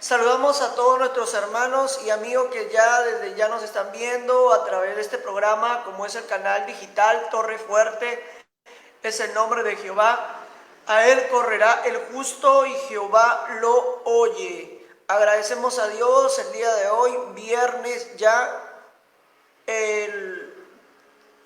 Saludamos a todos nuestros hermanos y amigos que desde ya nos están viendo a través de este programa, como es el canal digital Torre Fuerte, es el nombre de Jehová. A él correrá el justo y Jehová lo oye. Agradecemos a Dios el día de hoy, viernes ya,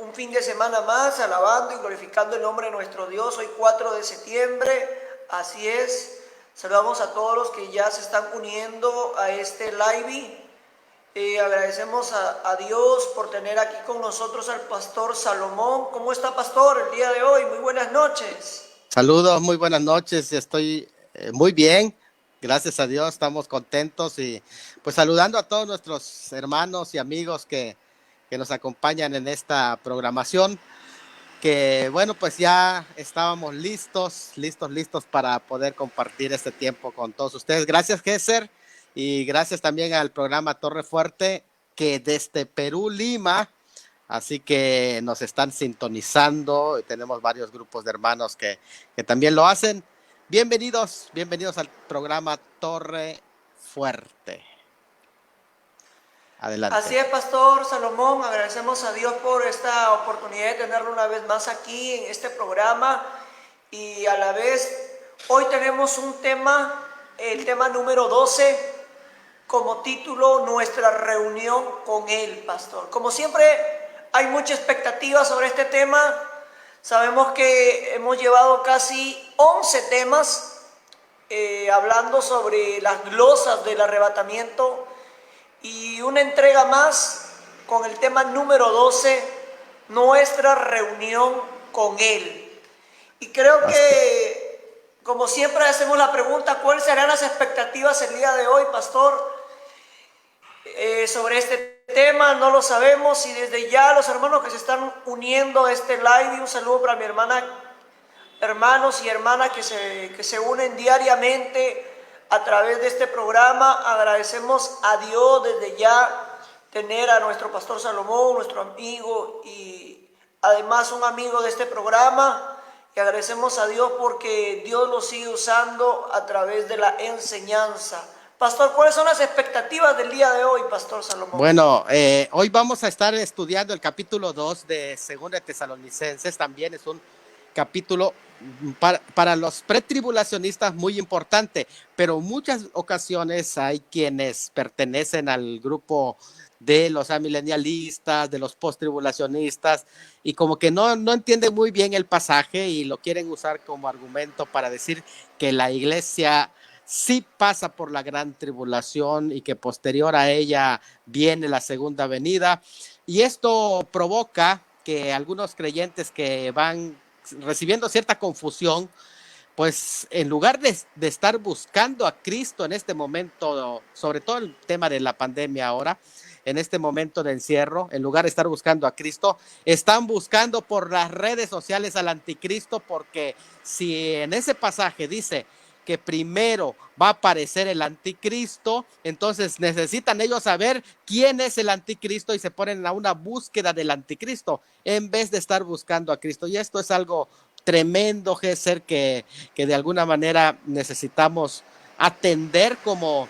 un fin de semana más, alabando y glorificando el nombre de nuestro Dios. Hoy 4 de septiembre, así es. Saludamos a todos los que ya se están uniendo a este live. Agradecemos a Dios por tener aquí con nosotros al pastor Salomón. ¿Cómo está, pastor, el día de hoy? Muy buenas noches. Saludos, muy buenas noches. Estoy muy bien, gracias a Dios, estamos contentos y pues saludando a todos nuestros hermanos y amigos que nos acompañan en esta programación, que bueno, pues ya estábamos listos para poder compartir este tiempo con todos ustedes. Gracias, Gesser, y gracias también al programa Torre Fuerte, que desde Perú, Lima, así que nos están sintonizando y tenemos varios grupos de hermanos que también lo hacen. Bienvenidos al programa Torre Fuerte. Adelante. Así es, pastor Salomón, agradecemos a Dios por esta oportunidad de tenerlo una vez más aquí en este programa, y a la vez hoy tenemos un tema, el tema número 12, como título, nuestra reunión con Él, pastor. Como siempre, hay mucha expectativa sobre este tema. Sabemos que hemos llevado casi 11 temas hablando sobre las glosas del arrebatamiento, y una entrega más con el tema número 12, nuestra reunión con Él. Y creo que, como siempre, hacemos la pregunta: ¿cuáles serán las expectativas el día de hoy, pastor? Sobre este tema no lo sabemos, y desde ya los hermanos que se están uniendo a este live, un saludo para mi hermana, hermanos y hermanas que se unen diariamente a través de este programa. Agradecemos a Dios desde ya tener a nuestro pastor Salomón, nuestro amigo, y además un amigo de este programa, y agradecemos a Dios porque Dios lo sigue usando a través de la enseñanza. Pastor, ¿cuáles son las expectativas del día de hoy, pastor Salomón? Bueno, hoy vamos a estar estudiando el capítulo 2 de 2 de Tesalonicenses. También es un capítulo para los pretribulacionistas muy importante, pero en muchas ocasiones hay quienes pertenecen al grupo de los amilenialistas, de los posttribulacionistas, y como que no entienden muy bien el pasaje y lo quieren usar como argumento para decir que la iglesia sí pasa por la gran tribulación y que posterior a ella viene la segunda venida, y esto provoca que algunos creyentes que van recibiendo cierta confusión, pues en lugar de estar buscando a Cristo en este momento, sobre todo el tema de la pandemia ahora, en este momento de encierro, en lugar de estar buscando a Cristo, están buscando por las redes sociales al anticristo, porque si en ese pasaje dice que primero va a aparecer el anticristo, entonces necesitan ellos saber quién es el anticristo y se ponen a una búsqueda del anticristo en vez de estar buscando a Cristo. Y esto es algo tremendo, Gesser, que de alguna manera necesitamos atender como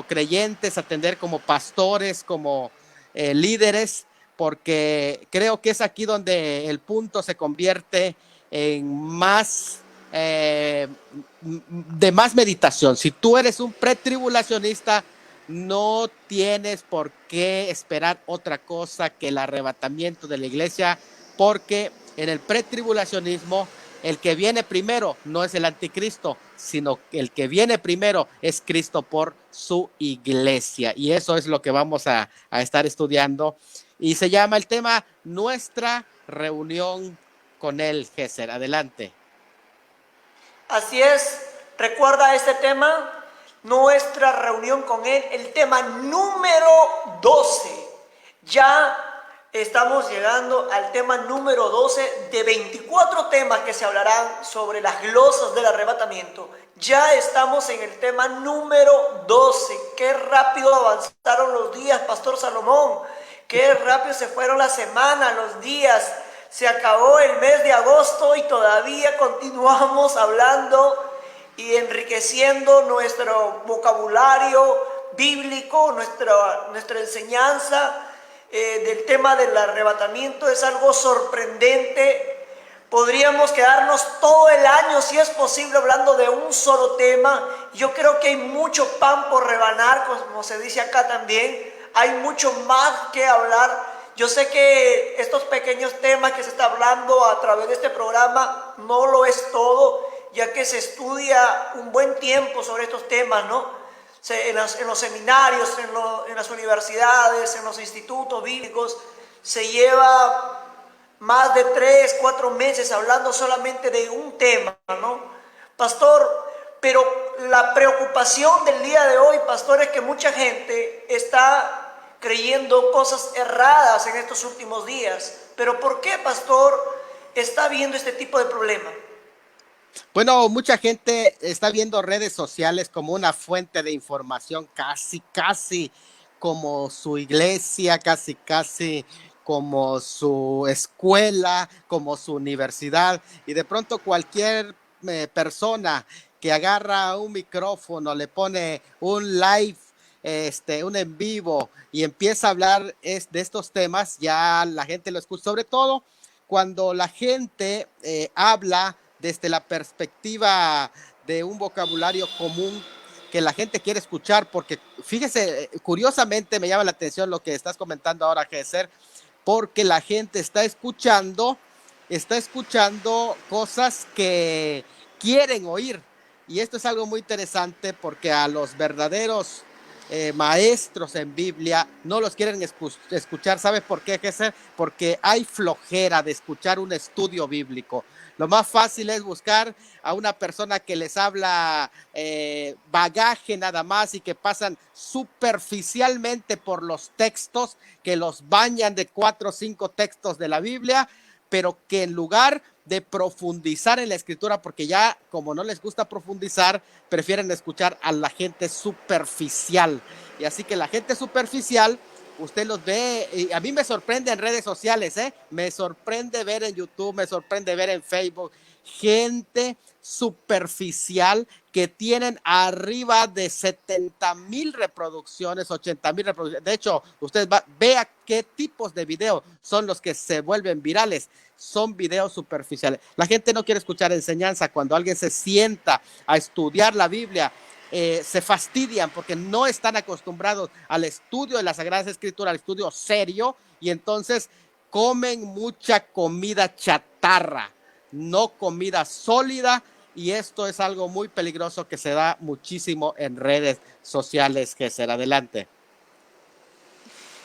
creyentes, atender como pastores, como líderes, porque creo que es aquí donde el punto se convierte en más de más meditación. Si tú eres un pretribulacionista, no tienes por qué esperar otra cosa que el arrebatamiento de la iglesia, porque en el pretribulacionismo el que viene primero no es el anticristo, sino que el que viene primero es Cristo por su iglesia, y eso es lo que vamos a estar estudiando, y se llama el tema nuestra reunión con él. Gesser, adelante. Así es, recuerda este tema, nuestra reunión con Él, el tema número 12. Ya estamos llegando al tema número 12 de 24 temas que se hablarán sobre las glosas del arrebatamiento. Ya estamos en el tema número 12. Qué rápido avanzaron los días, pastor Salomón. Qué rápido se fueron las semanas, los días. Se acabó el mes de agosto y todavía continuamos hablando y enriqueciendo nuestro vocabulario bíblico, nuestra enseñanza del tema del arrebatamiento. Es algo sorprendente. Podríamos quedarnos todo el año, si es posible, hablando de un solo tema. Yo creo que hay mucho pan por rebanar, como se dice acá también. Hay mucho más que hablar. Yo sé que estos pequeños temas que se está hablando a través de este programa no lo es todo, ya que se estudia un buen tiempo sobre estos temas, ¿no? En los seminarios, en las universidades, en los institutos bíblicos, se lleva más de 3, 4 meses hablando solamente de un tema, ¿no? Pastor, pero la preocupación del día de hoy, pastor, es que mucha gente está creyendo cosas erradas en estos últimos días. Pero ¿por qué, pastor, está viendo este tipo de problema? Bueno, mucha gente está viendo redes sociales como una fuente de información, casi como su iglesia, casi como su escuela, como su universidad. Y de pronto cualquier persona que agarra un micrófono, le pone un live, un en vivo y empieza a hablar de estos temas, ya la gente lo escucha, sobre todo cuando la gente habla desde la perspectiva de un vocabulario común que la gente quiere escuchar, porque fíjese, curiosamente me llama la atención lo que estás comentando ahora, Gesser, porque la gente está escuchando cosas que quieren oír. Y esto es algo muy interesante porque a los verdaderos maestros en Biblia no los quieren escuchar. ¿Sabes por qué, Gesser? Porque hay flojera de escuchar un estudio bíblico. Lo más fácil es buscar a una persona que les habla bagaje nada más y que pasan superficialmente por los textos, que los bañan de 4 o 5 textos de la Biblia, pero que en lugar de profundizar en la escritura, porque ya como no les gusta profundizar, prefieren escuchar a la gente superficial. Y así que la gente superficial, usted los ve, y a mí me sorprende en redes sociales, me sorprende ver en YouTube, me sorprende ver en Facebook, gente superficial que tienen arriba de 70,000 reproducciones, 80,000 reproducciones. De hecho, usted vea qué tipos de videos son los que se vuelven virales. Son videos superficiales. La gente no quiere escuchar enseñanza. Cuando alguien se sienta a estudiar la Biblia, se fastidian porque no están acostumbrados al estudio de las Sagradas Escrituras, al estudio serio, y entonces comen mucha comida chatarra, no comida sólida, y esto es algo muy peligroso que se da muchísimo en redes sociales. Que será adelante.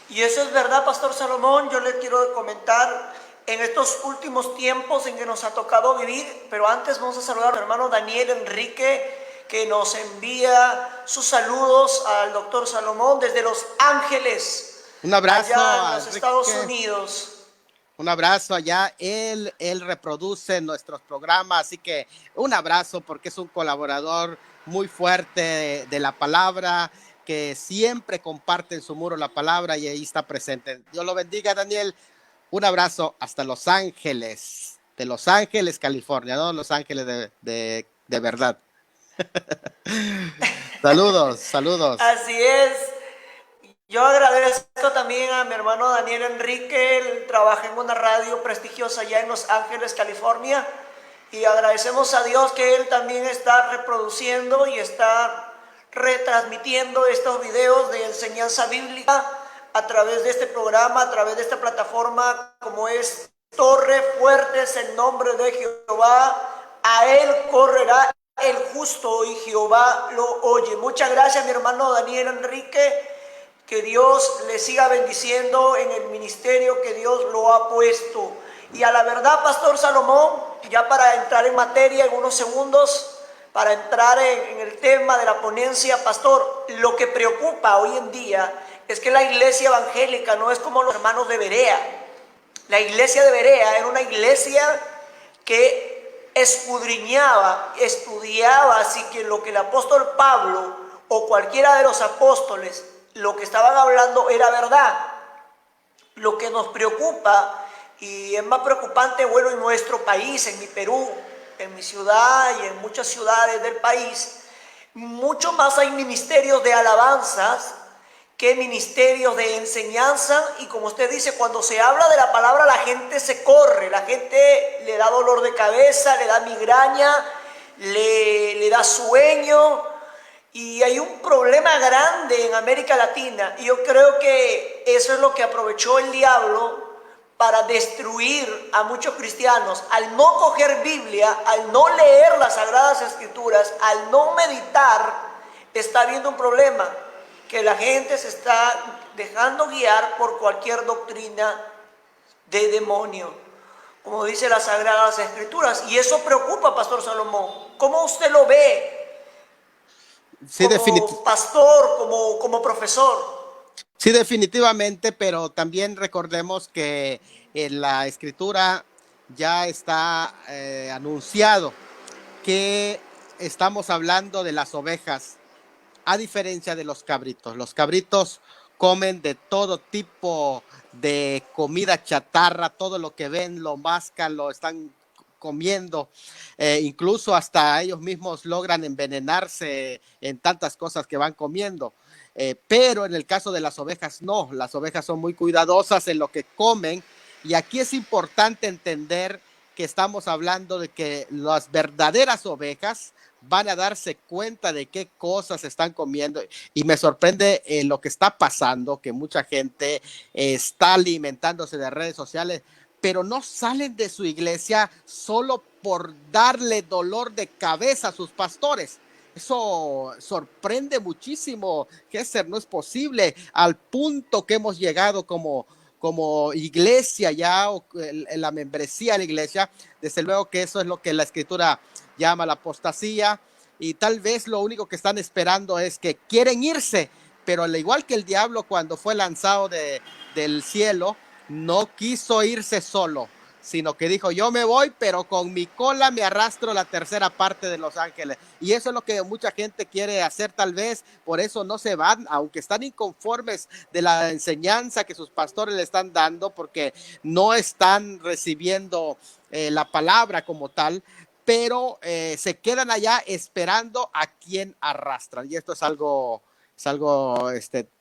Y eso es verdad, Pastor Salomón. Yo le quiero comentar en estos últimos tiempos en que nos ha tocado vivir, pero antes vamos a saludar al hermano Daniel Enrique, que nos envía sus saludos al doctor Salomón desde Los Ángeles, un abrazo allá en los Estados Unidos. Un abrazo allá, él reproduce nuestros programas, así que un abrazo porque es un colaborador muy fuerte de la palabra, que siempre comparte en su muro la palabra y ahí está presente. Dios lo bendiga, Daniel. Un abrazo hasta Los Ángeles, de Los Ángeles, California, no Los Ángeles de verdad. Saludos. Así es. Yo agradezco también a mi hermano Daniel Enrique. Él trabaja en una radio prestigiosa allá en Los Ángeles, California, y agradecemos a Dios que él también está reproduciendo y está retransmitiendo estos videos de enseñanza bíblica a través de este programa, a través de esta plataforma, como es Torre Fuerte es el nombre de Jehová. A él correrá el justo y Jehová lo oye. Muchas gracias, mi hermano Daniel Enrique. Que Dios le siga bendiciendo en el ministerio que Dios lo ha puesto. Y a la verdad, Pastor Salomón, ya para entrar en materia en unos segundos, para entrar en el tema de la ponencia, Pastor, lo que preocupa hoy en día es que la iglesia evangélica no es como los hermanos de Berea. La iglesia de Berea era una iglesia que escudriñaba, estudiaba, así que lo que el apóstol Pablo o cualquiera de los apóstoles lo que estaban hablando era verdad. Lo que nos preocupa, y es más preocupante, bueno, en nuestro país, en mi Perú, en mi ciudad y en muchas ciudades del país, Mucho más hay ministerios de alabanzas que ministerios de enseñanza, y como usted dice, cuando se habla de la palabra la gente se corre, la gente le da dolor de cabeza, le da migraña, le da sueño, y hay un problema grande en América Latina, y yo creo que eso es lo que aprovechó el diablo para destruir a muchos cristianos. Al no coger Biblia, al no leer las Sagradas Escrituras, al no meditar, está habiendo un problema, que la gente se está dejando guiar por cualquier doctrina de demonio, como dice las Sagradas Escrituras. Y eso preocupa, Pastor Salomón. ¿Cómo usted lo ve Sí, como pastor, como profesor? Sí, definitivamente, pero también recordemos que en la escritura ya está anunciado que estamos hablando de las ovejas, a diferencia de los cabritos. Los cabritos comen de todo tipo de comida chatarra, todo lo que ven lo mascan, lo están comiendo, incluso hasta ellos mismos logran envenenarse en tantas cosas que van comiendo. Pero en el caso de las ovejas no, las ovejas son muy cuidadosas en lo que comen, y aquí es importante entender que estamos hablando de que las verdaderas ovejas van a darse cuenta de qué cosas están comiendo, y me sorprende lo que está pasando, que mucha gente está alimentándose de redes sociales, pero no salen de su iglesia solo por darle dolor de cabeza a sus pastores. Eso sorprende muchísimo, Gesser. No es posible al punto que hemos llegado como iglesia ya, o en la membresía de la iglesia. Desde luego que eso es lo que la escritura llama la apostasía, y tal vez lo único que están esperando es que quieren irse, pero al igual que el diablo cuando fue lanzado del cielo, no quiso irse solo, sino que dijo: yo me voy, pero con mi cola me arrastro la tercera parte de los ángeles. Y eso es lo que mucha gente quiere hacer, tal vez por eso no se van, aunque están inconformes de la enseñanza que sus pastores le están dando, porque no están recibiendo la palabra como tal, pero se quedan allá esperando a quien arrastran. Y esto es algo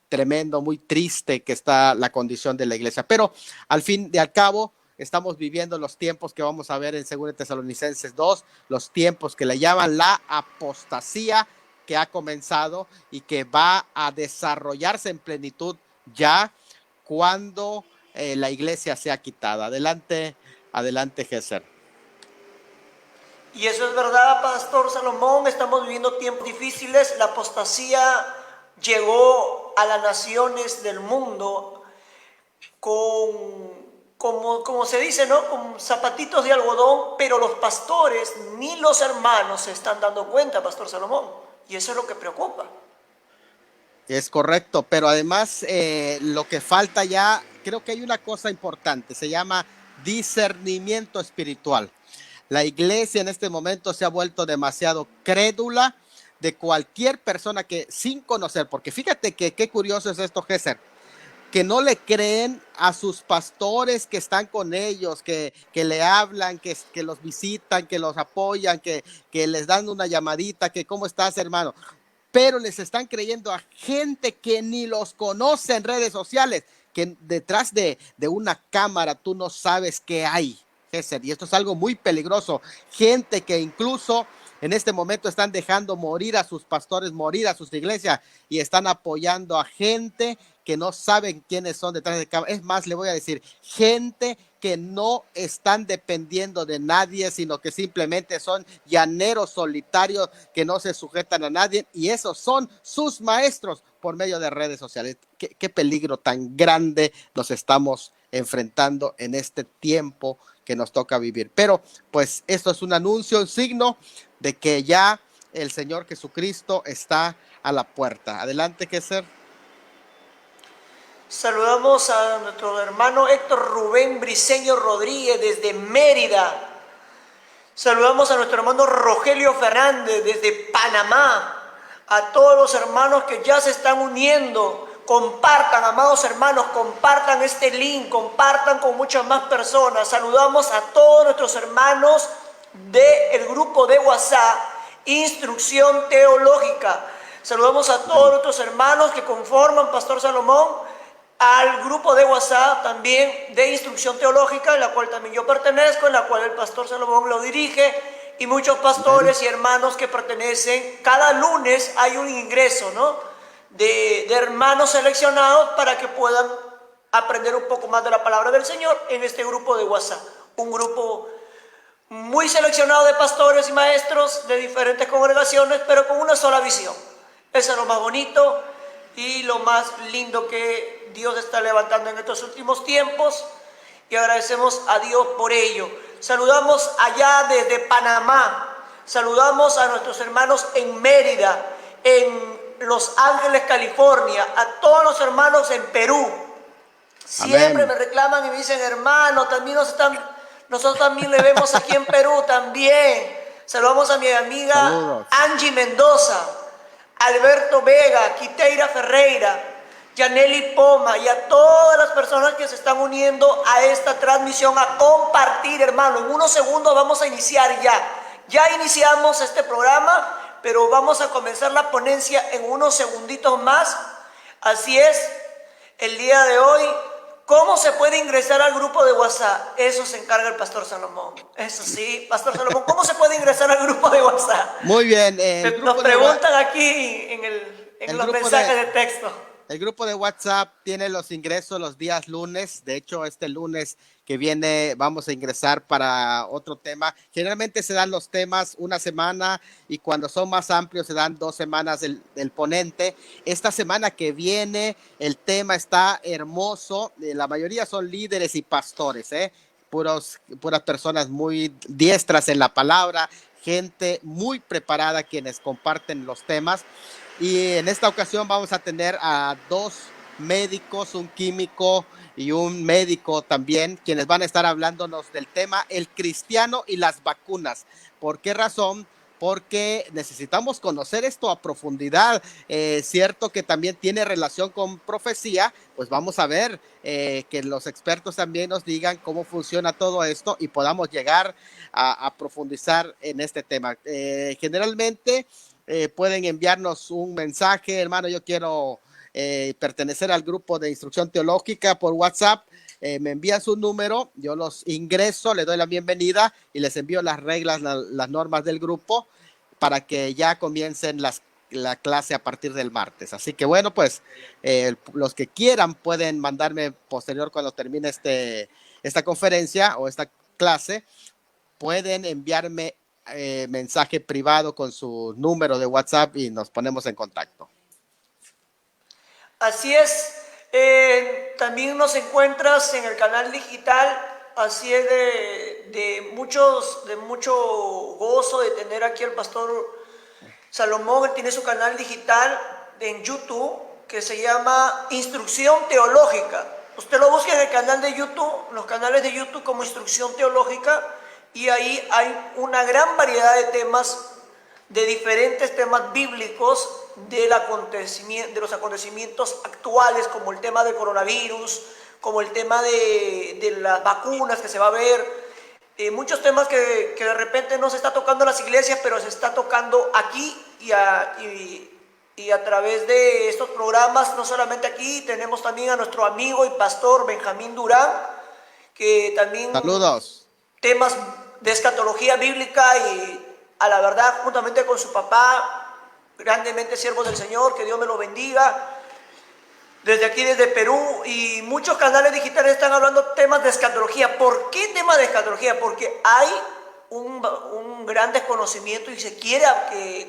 tremendo, muy triste, que está la condición de la iglesia. Pero al fin y al cabo, estamos viviendo los tiempos que vamos a ver en 2 Tesalonicenses 2, los tiempos que le llaman la apostasía, que ha comenzado y que va a desarrollarse en plenitud ya cuando la iglesia sea quitada. Adelante, Gesser. Y eso es verdad, Pastor Salomón, estamos viviendo tiempos difíciles. La apostasía llegó a las naciones del mundo como se dice, ¿no?, con zapatitos de algodón, pero los pastores ni los hermanos se están dando cuenta, Pastor Salomón, y eso es lo que preocupa. Es correcto, pero además lo que falta ya, creo que hay una cosa importante, se llama discernimiento espiritual. La iglesia en este momento se ha vuelto demasiado crédula de cualquier persona que, sin conocer, porque fíjate que qué curioso es esto, Gesser, que no le creen a sus pastores que están con ellos, que le hablan, que los visitan, que los apoyan, que les dan una llamadita, que ¿cómo estás, hermano? Pero les están creyendo a gente que ni los conoce en redes sociales, que detrás de una cámara tú no sabes qué hay, Gesser, y esto es algo muy peligroso. Gente que incluso en este momento están dejando morir a sus pastores, morir a sus iglesias, y están apoyando a gente que no saben quiénes son detrás de cámara. Es más, le voy a decir, gente que no están dependiendo de nadie, sino que simplemente son llaneros solitarios que no se sujetan a nadie, y esos son sus maestros por medio de redes sociales. Qué peligro tan grande nos estamos enfrentando en este tiempo que nos toca vivir. Pero pues esto es un anuncio, un signo de que ya el Señor Jesucristo está a la puerta. Adelante, Gesser. Saludamos a nuestro hermano Héctor Rubén Briceño Rodríguez desde Mérida. Saludamos a nuestro hermano Rogelio Fernández desde Panamá. A todos los hermanos que ya se están uniendo. Compartan, amados hermanos, compartan este link, compartan con muchas más personas. Saludamos a todos nuestros hermanos del grupo de WhatsApp Instrucción Teológica. Saludamos a todos nuestros hermanos que conforman, Pastor Salomón, al grupo de WhatsApp también de Instrucción Teológica, en la cual también yo pertenezco, en la cual el Pastor Salomón lo dirige, y muchos pastores y hermanos que pertenecen. Cada lunes hay un ingreso, ¿no?, de hermanos seleccionados para que puedan aprender un poco más de la palabra del Señor en este grupo de WhatsApp. Un grupo muy seleccionado de pastores y maestros de diferentes congregaciones, pero con una sola visión. Eso es lo más bonito y lo más lindo que Dios está levantando en estos últimos tiempos, y agradecemos a Dios por ello. Saludamos allá desde Panamá, saludamos a nuestros hermanos en Mérida, en Los Ángeles, California, a todos los hermanos en Perú. Siempre me reclaman y me dicen, hermano, también nosotros también le vemos aquí en Perú también. Saludamos a mi amiga Angie Mendoza, Alberto Vega, Quiteira Ferreira, Yaneli Poma, y a todas las personas que se están uniendo a esta transmisión, a compartir, hermano. En unos segundos vamos a iniciar ya. Ya iniciamos este programa, pero vamos a comenzar la ponencia en unos segunditos más. Así es, el día de hoy, ¿cómo se puede ingresar al grupo de WhatsApp? Eso se encarga el Pastor Salomón. Eso sí, Pastor Salomón, ¿cómo se puede ingresar al grupo de WhatsApp? Muy bien. Nos preguntan aquí en los mensajes de texto. El grupo de WhatsApp tiene los ingresos los días lunes. De hecho, este lunes que viene vamos a ingresar para otro tema. Generalmente se dan los temas una semana, y cuando son más amplios se dan 2 semanas del ponente. Esta semana que viene el tema está hermoso. La mayoría son líderes y pastores, puras personas muy diestras en la palabra, gente muy preparada quienes comparten los temas. Y en esta ocasión vamos a tener a 2 médicos, un químico y un médico también, quienes van a estar hablándonos del tema el cristiano y las vacunas. ¿Por qué razón? Porque necesitamos conocer esto a profundidad. Cierto que también tiene relación con profecía, pues vamos a ver que los expertos también nos digan cómo funciona todo esto y podamos llegar a profundizar en este tema. Generalmente pueden enviarnos un mensaje, hermano, yo quiero pertenecer al grupo de Instrucción Teológica por WhatsApp. Me envían su número, yo los ingreso, les doy la bienvenida y les envío las reglas, las normas del grupo para que ya comiencen la clase a partir del martes. Así que bueno, pues los que quieran pueden mandarme posterior cuando termine esta conferencia o esta clase, pueden enviarme mensaje privado con su número de WhatsApp y nos ponemos en contacto. Así es. También nos encuentras en el canal digital. Así es, de mucho gozo de tener aquí al Pastor Salomón. Él tiene su canal digital en YouTube que se llama Instrucción Teológica. Usted lo busca en el canal de YouTube, los canales de YouTube como Instrucción Teológica, y ahí hay una gran variedad de temas, de diferentes temas bíblicos de los acontecimientos actuales, como el tema del coronavirus, como el tema de las vacunas que se va a ver, muchos temas que de repente no se está tocando en las iglesias, pero se está tocando aquí y a través de estos programas. No solamente aquí, tenemos también a nuestro amigo y pastor Benjamín Durán, que también... Saludos. Temas de escatología bíblica, y a la verdad, juntamente con su papá, grandemente siervos del Señor, que Dios me lo bendiga. Desde aquí, desde Perú, y muchos canales digitales están hablando temas de escatología. ¿Por qué temas de escatología? Porque hay un gran desconocimiento y se quiere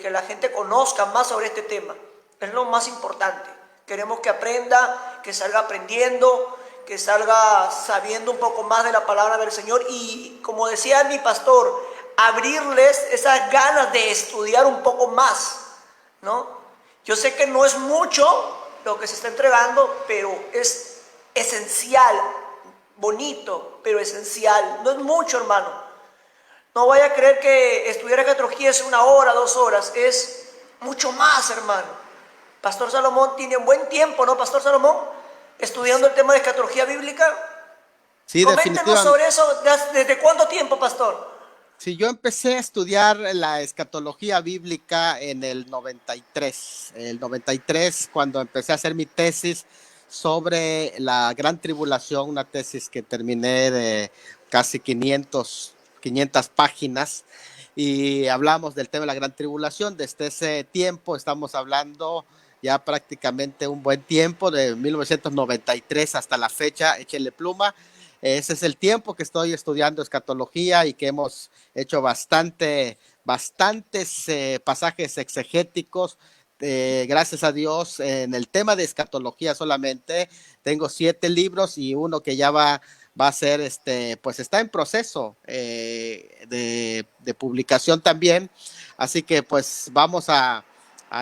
que la gente conozca más sobre este tema. Es lo más importante. Queremos que aprenda, que salga aprendiendo, que salga sabiendo un poco más de la palabra del Señor, y como decía mi pastor, abrirles esas ganas de estudiar un poco más, ¿no? Yo sé que no es mucho lo que se está entregando, pero es esencial, bonito, pero esencial. No es mucho, hermano. No vaya a creer que estudiar escatología es 1 hora, 2 horas, es mucho más, hermano. Pastor Salomón tiene un buen tiempo, ¿no, Pastor Salomón?, estudiando el tema de escatología bíblica. Sí, coméntenos sobre eso. ¿Desde cuánto tiempo, pastor? Sí, yo empecé a estudiar la escatología bíblica en el 93, cuando empecé a hacer mi tesis sobre la gran tribulación, una tesis que terminé de casi 500 páginas, y hablamos del tema de la gran tribulación. Desde ese tiempo estamos hablando ya prácticamente un buen tiempo, de 1993 hasta la fecha, échele pluma. Ese es el tiempo que estoy estudiando escatología y que hemos hecho bastantes pasajes exegéticos. Gracias a Dios, en el tema de escatología solamente tengo 7 libros y uno que ya va a ser, pues está en proceso de publicación también. Así que pues vamos a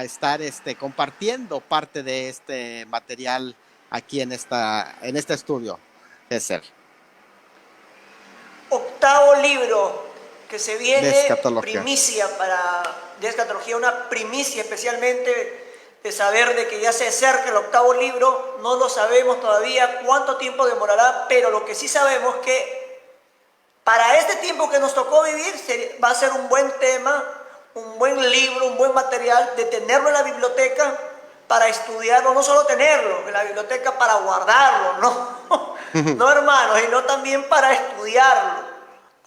estar compartiendo parte de este material aquí en este estudio, César. Octavo libro que se De viene, escatología. primicia de escatología, una primicia especialmente de saber de que ya se acerca el octavo libro. No lo sabemos todavía cuánto tiempo demorará, pero lo que sí sabemos es que para este tiempo que nos tocó vivir va a ser un buen tema, un buen libro, un buen material de tenerlo en la biblioteca para estudiarlo, no solo tenerlo en la biblioteca para guardarlo, no, no hermanos, sino también para estudiarlo.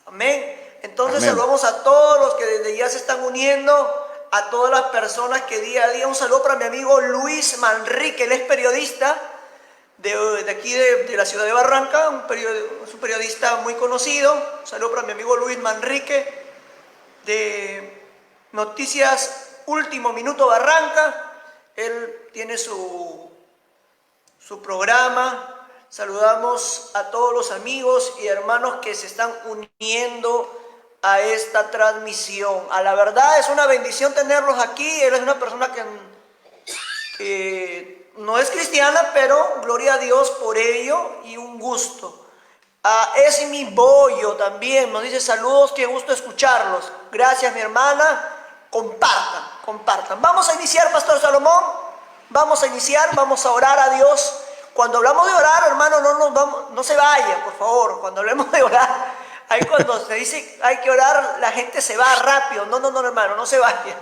Amén. Entonces Amén. saludamos a todos los que desde ya se están uniendo, a todas las personas que día a día. Un saludo para mi amigo Luis Manrique, él es periodista de aquí de la ciudad de Barranca, es un periodista muy conocido. Un saludo para mi amigo Luis Manrique de Noticias Último Minuto Barranca. Él tiene su programa. Saludamos a todos los amigos y hermanos que se están uniendo a esta transmisión. A la verdad es una bendición tenerlos aquí. Él es una persona que no es cristiana, pero gloria a Dios por ello y un gusto. Es mi bollo también nos dice saludos, qué gusto escucharlos. Gracias, mi hermana. Compartan. Vamos a iniciar, Pastor Salomón. Vamos a orar a Dios. Cuando hablamos de orar, hermano, no se vaya, por favor. Cuando hablemos de orar, ahí cuando se dice hay que orar, la gente se va rápido. No, hermano, no se vaya.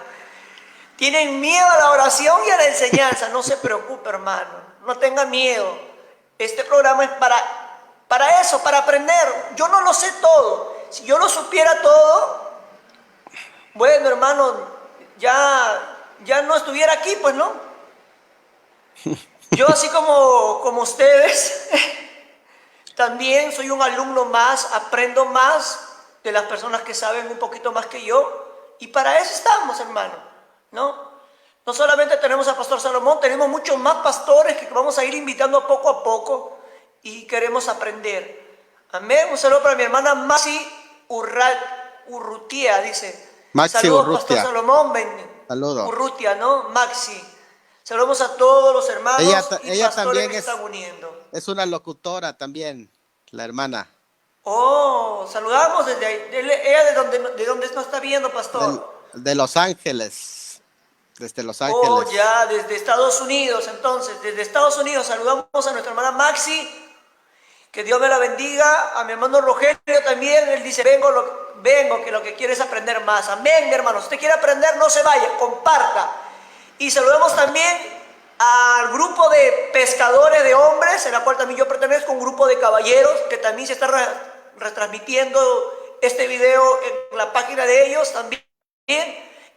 Tienen miedo a la oración y a la enseñanza. No se preocupe, hermano. No tenga miedo. Este programa es para eso, para aprender. Yo no lo sé todo. Si yo lo supiera todo, bueno, hermano, ya no estuviera aquí, pues, ¿no? Yo así como ustedes, también soy un alumno más, aprendo más de las personas que saben un poquito más que yo. Y para eso estamos, hermano, ¿no? No solamente tenemos al Pastor Salomón, tenemos muchos más pastores que vamos a ir invitando poco a poco y queremos aprender. Amén. Un saludo para mi hermana Maxi Urrutia, dice. Maxi Saludos, Urrutia. Pastor Salomón. Saludos. Urrutia, ¿no? Maxi. Saludamos a todos los hermanos y ella pastores también que se están uniendo. es una locutora también, la hermana. Oh, saludamos desde ahí. ¿Ella de dónde nos está viendo, pastor? De Los Ángeles. Desde Los Ángeles. Oh, ya, desde Estados Unidos. Entonces, desde Estados Unidos saludamos a nuestra hermana Maxi. Que Dios me la bendiga. A mi hermano Rogelio también. Él dice, vengo, que lo que quiere es aprender más. Amén, mi hermano. Si usted quiere aprender, no se vaya, comparta. Y saludamos también al grupo de pescadores de hombres, en la cual también yo pertenezco, un grupo de caballeros, que también se está retransmitiendo este video en la página de ellos también.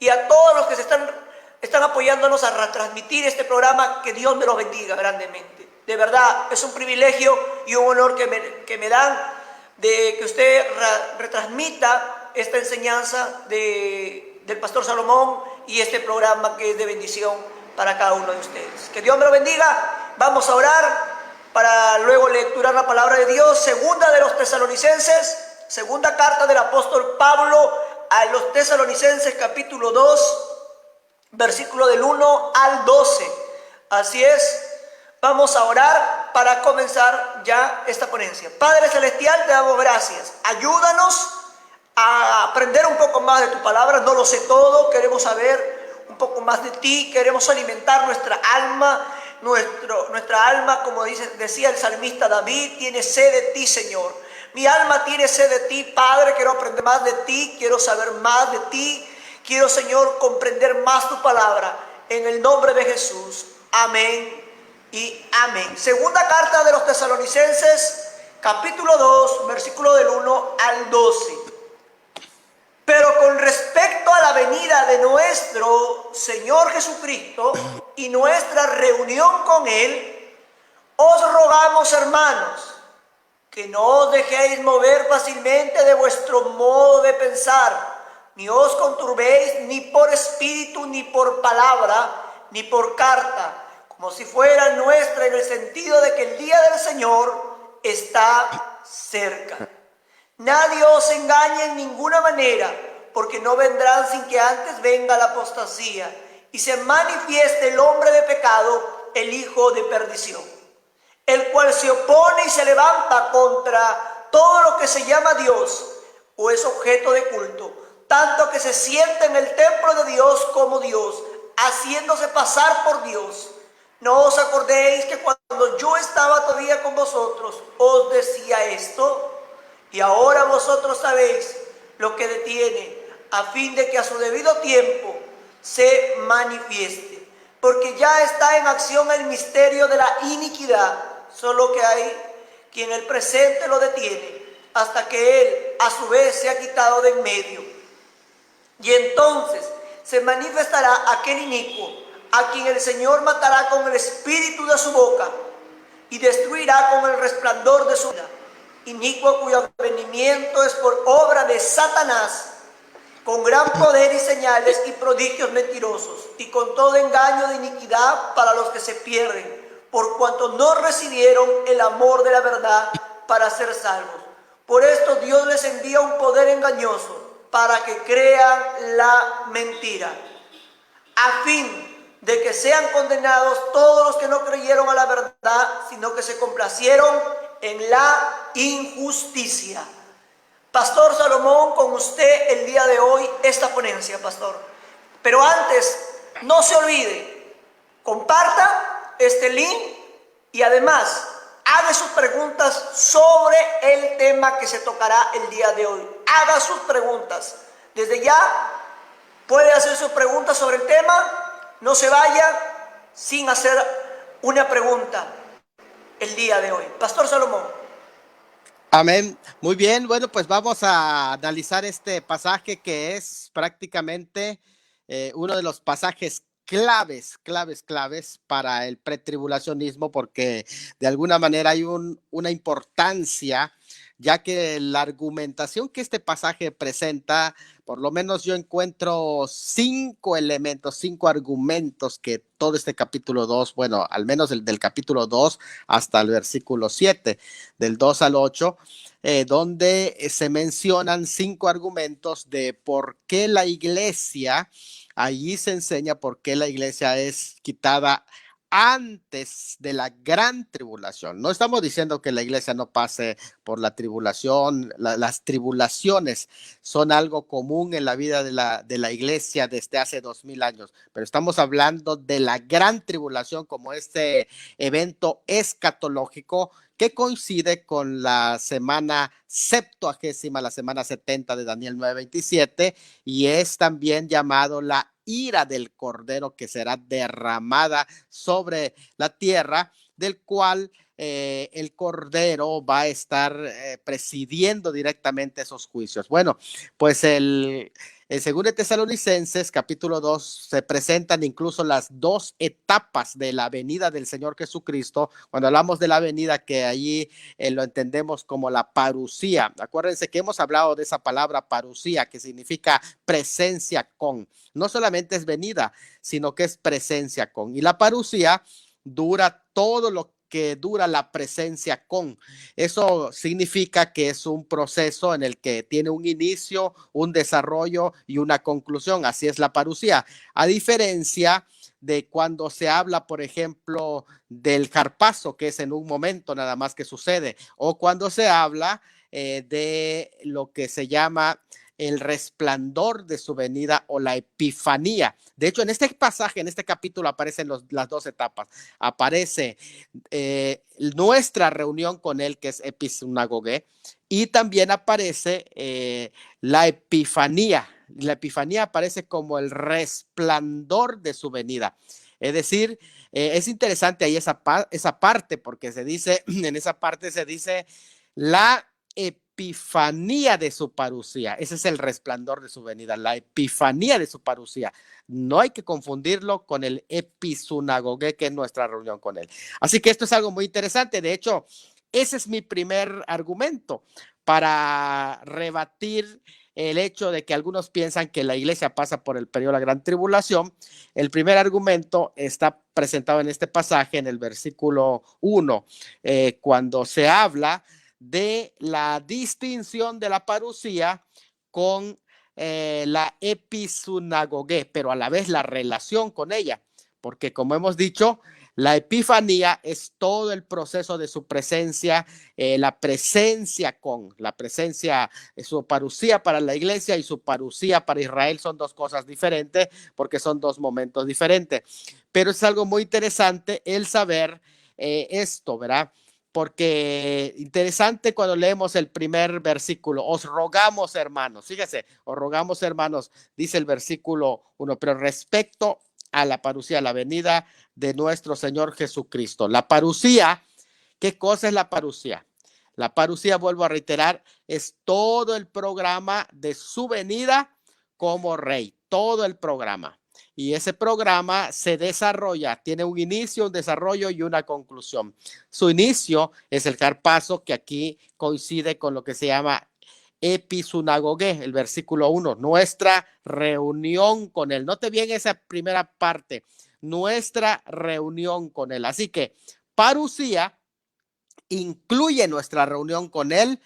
Y a todos los que se están apoyándonos a retransmitir este programa, que Dios me los bendiga grandemente. De verdad, es un privilegio y un honor que me dan de que usted retransmita esta enseñanza del Pastor Salomón y este programa que es de bendición para cada uno de ustedes. Que Dios me lo bendiga. Vamos a orar para luego lecturar la palabra de Dios. Segunda de los Tesalonicenses, segunda carta del apóstol Pablo a los Tesalonicenses, capítulo 2, versículo del 1 al 12. Así es. Vamos a orar para comenzar ya esta ponencia. Padre Celestial, te damos gracias. Ayúdanos a aprender un poco más de tu palabra. No lo sé todo, queremos saber un poco más de ti, queremos alimentar nuestra alma. Nuestra alma, como decía el salmista David, tiene sed de ti, Señor. Mi alma tiene sed de ti, Padre. Quiero aprender más de ti, quiero saber más de ti. Quiero, Señor, comprender más tu palabra. En el nombre de Jesús. Amén y amén. Segunda carta de los Tesalonicenses, capítulo 2, versículo del 1 al 12. Pero con respecto a la venida de nuestro Señor Jesucristo y nuestra reunión con Él, os rogamos, hermanos, que no os dejéis mover fácilmente de vuestro modo de pensar, ni os conturbéis ni por espíritu, ni por palabra, ni por carta, como si fuera nuestra, en el sentido de que el día del Señor está cerca. Nadie os engañe en ninguna manera, porque no vendrán sin que antes venga la apostasía y se manifieste el hombre de pecado, el hijo de perdición, el cual se opone y se levanta contra todo lo que se llama Dios o es objeto de culto, tanto que se sienta en el templo de Dios como Dios, haciéndose pasar por Dios. No os acordéis que cuando yo estaba todavía con vosotros os decía esto, y ahora vosotros sabéis lo que detiene, a fin de que a su debido tiempo se manifieste. Porque ya está en acción el misterio de la iniquidad, solo que hay quien en el presente lo detiene, hasta que él a su vez se ha quitado de en medio. Y entonces se manifestará aquel inicuo, a quien el Señor matará con el espíritu de su boca y destruirá con el resplandor de su vida. Inicuo cuyo advenimiento es por obra de Satanás, con gran poder y señales y prodigios mentirosos, y con todo engaño de iniquidad para los que se pierden, por cuanto no recibieron el amor de la verdad para ser salvos. Por esto Dios les envía un poder engañoso, para que crean la mentira, a fin de que sean condenados todos los que no creyeron a la verdad, sino que se complacieron en la injusticia. Pastor Salomón, con usted el día de hoy esta ponencia, pastor. Pero antes, no se olvide, comparta este link y además haga sus preguntas sobre el tema que se tocará el día de hoy. Haga sus preguntas. Desde ya puede hacer sus preguntas sobre el tema. No se vaya sin hacer una pregunta el día de hoy. Pastor Salomón. Amén. Muy bien. Bueno, pues vamos a analizar este pasaje que es prácticamente uno de los pasajes claves para el pretribulacionismo, porque de alguna manera hay una importancia, ya que la argumentación que este pasaje presenta, por lo menos yo encuentro 5 elementos, 5 argumentos que todo este capítulo 2, bueno, al menos del capítulo 2 hasta el versículo 7, del 2 al 8, donde se mencionan 5 argumentos de por qué la iglesia, allí se enseña por qué la iglesia es quitada antes de la gran tribulación. No estamos diciendo que la iglesia no pase por la tribulación. Las tribulaciones son algo común en la vida de la iglesia desde hace 2000 años, pero estamos hablando de la gran tribulación como este evento escatológico que coincide con la semana 70, la semana 70 de Daniel 9:27, y es también llamado la ira del Cordero que será derramada sobre la tierra, del cual el Cordero va a estar presidiendo directamente esos juicios. Bueno, pues en 2 Tesalonicenses capítulo 2 se presentan incluso las 2 etapas de la venida del Señor Jesucristo. Cuando hablamos de la venida, que allí lo entendemos como la parusía. Acuérdense que hemos hablado de esa palabra parusía, que significa presencia con. No solamente es venida, sino que es presencia con. Y la parusía dura todo lo que dura la presencia con. Eso significa que es un proceso en el que tiene un inicio, un desarrollo y una conclusión. Así es la parusía. A diferencia de cuando se habla, por ejemplo, del harpazo, que es en un momento nada más que sucede, o cuando se habla de lo que se llama el resplandor de su venida o la epifanía. De hecho, en este pasaje, en este capítulo aparecen las dos etapas. Aparece nuestra reunión con él, que es episinagoge, y también aparece la epifanía. La epifanía aparece como el resplandor de su venida. Es decir, es interesante ahí esa parte, porque se dice, en esa parte se dice la epifanía de su parucía. Ese es el resplandor de su venida, la epifanía de su parucía. No hay que confundirlo con el episunagoge, que es nuestra reunión con él. Así que esto es algo muy interesante. De hecho, ese es mi primer argumento para rebatir el hecho de que algunos piensan que la iglesia pasa por el periodo de la gran tribulación. El primer argumento está presentado en este pasaje, en el versículo 1, cuando se habla de la distinción de la parucía con la episunagoge, pero a la vez la relación con ella, porque como hemos dicho, la epifanía es todo el proceso de su presencia, la presencia, su parucía para la iglesia y su parucía para Israel son dos cosas diferentes, porque son dos momentos diferentes. Pero es algo muy interesante el saber esto, ¿verdad? Porque interesante cuando leemos el primer versículo, os rogamos hermanos, fíjese, os rogamos hermanos, dice el versículo 1, pero respecto a la parucía, la venida de nuestro Señor Jesucristo. La parucía, ¿qué cosa es la parucía? La parucía, vuelvo a reiterar, es todo el programa de su venida como rey, todo el programa. Y ese programa se desarrolla, tiene un inicio, un desarrollo y una conclusión. Su inicio es el carpazo, que aquí coincide con lo que se llama episunagoge, el versículo 1, nuestra reunión con él. Note bien esa primera parte, nuestra reunión con él. Así que parucía incluye nuestra reunión con él,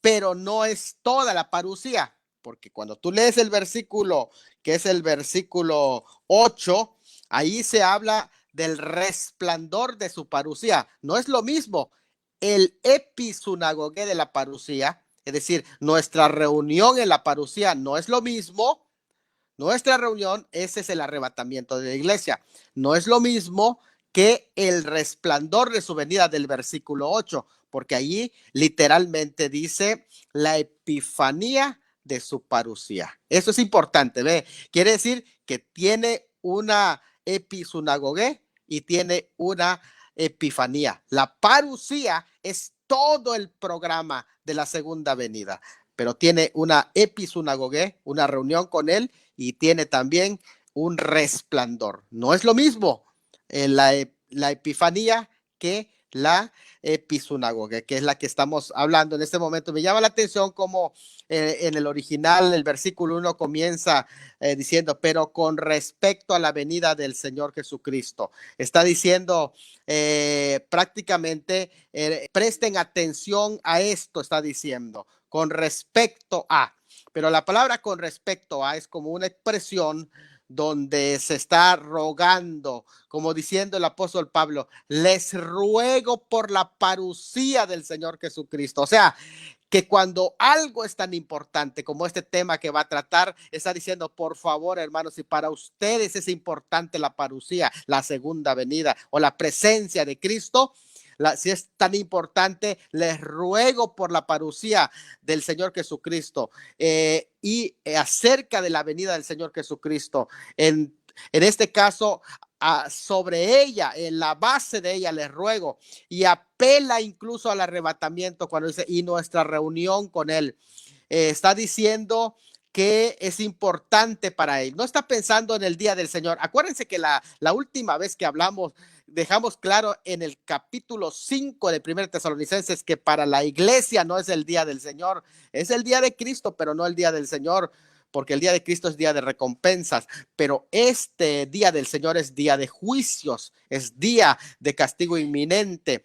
pero no es toda la parucía, porque cuando tú lees el versículo, que es el versículo 8, ahí se habla del resplandor de su parucía. No es lo mismo el episunagoge de la parucía, es decir, nuestra reunión en la parucía no es lo mismo. Nuestra reunión, ese es el arrebatamiento de la iglesia. No es lo mismo que el resplandor de su venida del versículo 8, porque allí literalmente dice la epifanía de su parucía. Eso es importante, ¿ve? Quiere decir que tiene una episunagoge y tiene una epifanía. La parucía es todo el programa de la segunda venida, pero tiene una episunagoge, una reunión con él, y tiene también un resplandor. No es lo mismo la epifanía que la episunagoge, que es la que estamos hablando en este momento. Me llama la atención cómo en el original el versículo 1 comienza diciendo, pero con respecto a la venida del Señor Jesucristo. Está diciendo prácticamente, presten atención a esto, está diciendo, con respecto a. Pero la palabra con respecto a es como una expresión donde se está rogando, como diciendo el apóstol Pablo, les ruego por la parucía del Señor Jesucristo. O sea, que cuando algo es tan importante como este tema que va a tratar, está diciendo, por favor, hermanos, si para ustedes es importante la parucía, la segunda venida o la presencia de Cristo, si es tan importante, les ruego por la parucía del Señor Jesucristo y acerca de la venida del Señor Jesucristo. En este caso, sobre ella, en la base de ella, les ruego, y apela incluso al arrebatamiento cuando dice, y nuestra reunión con él. Está diciendo que es importante para él. No está pensando en el día del Señor. Acuérdense que la última vez que hablamos, dejamos claro en el capítulo 5 de 1 Tesalonicenses que para la iglesia no es el día del Señor, es el día de Cristo, pero no el día del Señor, porque el día de Cristo es día de recompensas, pero este día del Señor es día de juicios, es día de castigo inminente.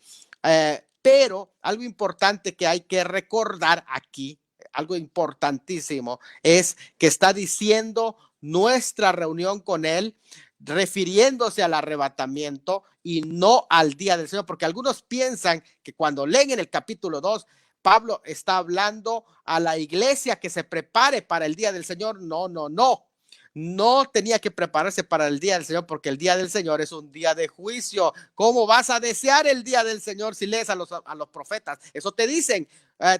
Pero algo importante que hay que recordar aquí, algo importantísimo, es que está diciendo nuestra reunión con él, refiriéndose al arrebatamiento y no al día del Señor, porque algunos piensan que cuando leen en el capítulo 2 Pablo está hablando a la iglesia que se prepare para el día del Señor. No, no, no. No tenía que prepararse para el día del Señor, porque el día del Señor es un día de juicio. ¿Cómo vas a desear el día del Señor si lees a los profetas? Eso te dicen,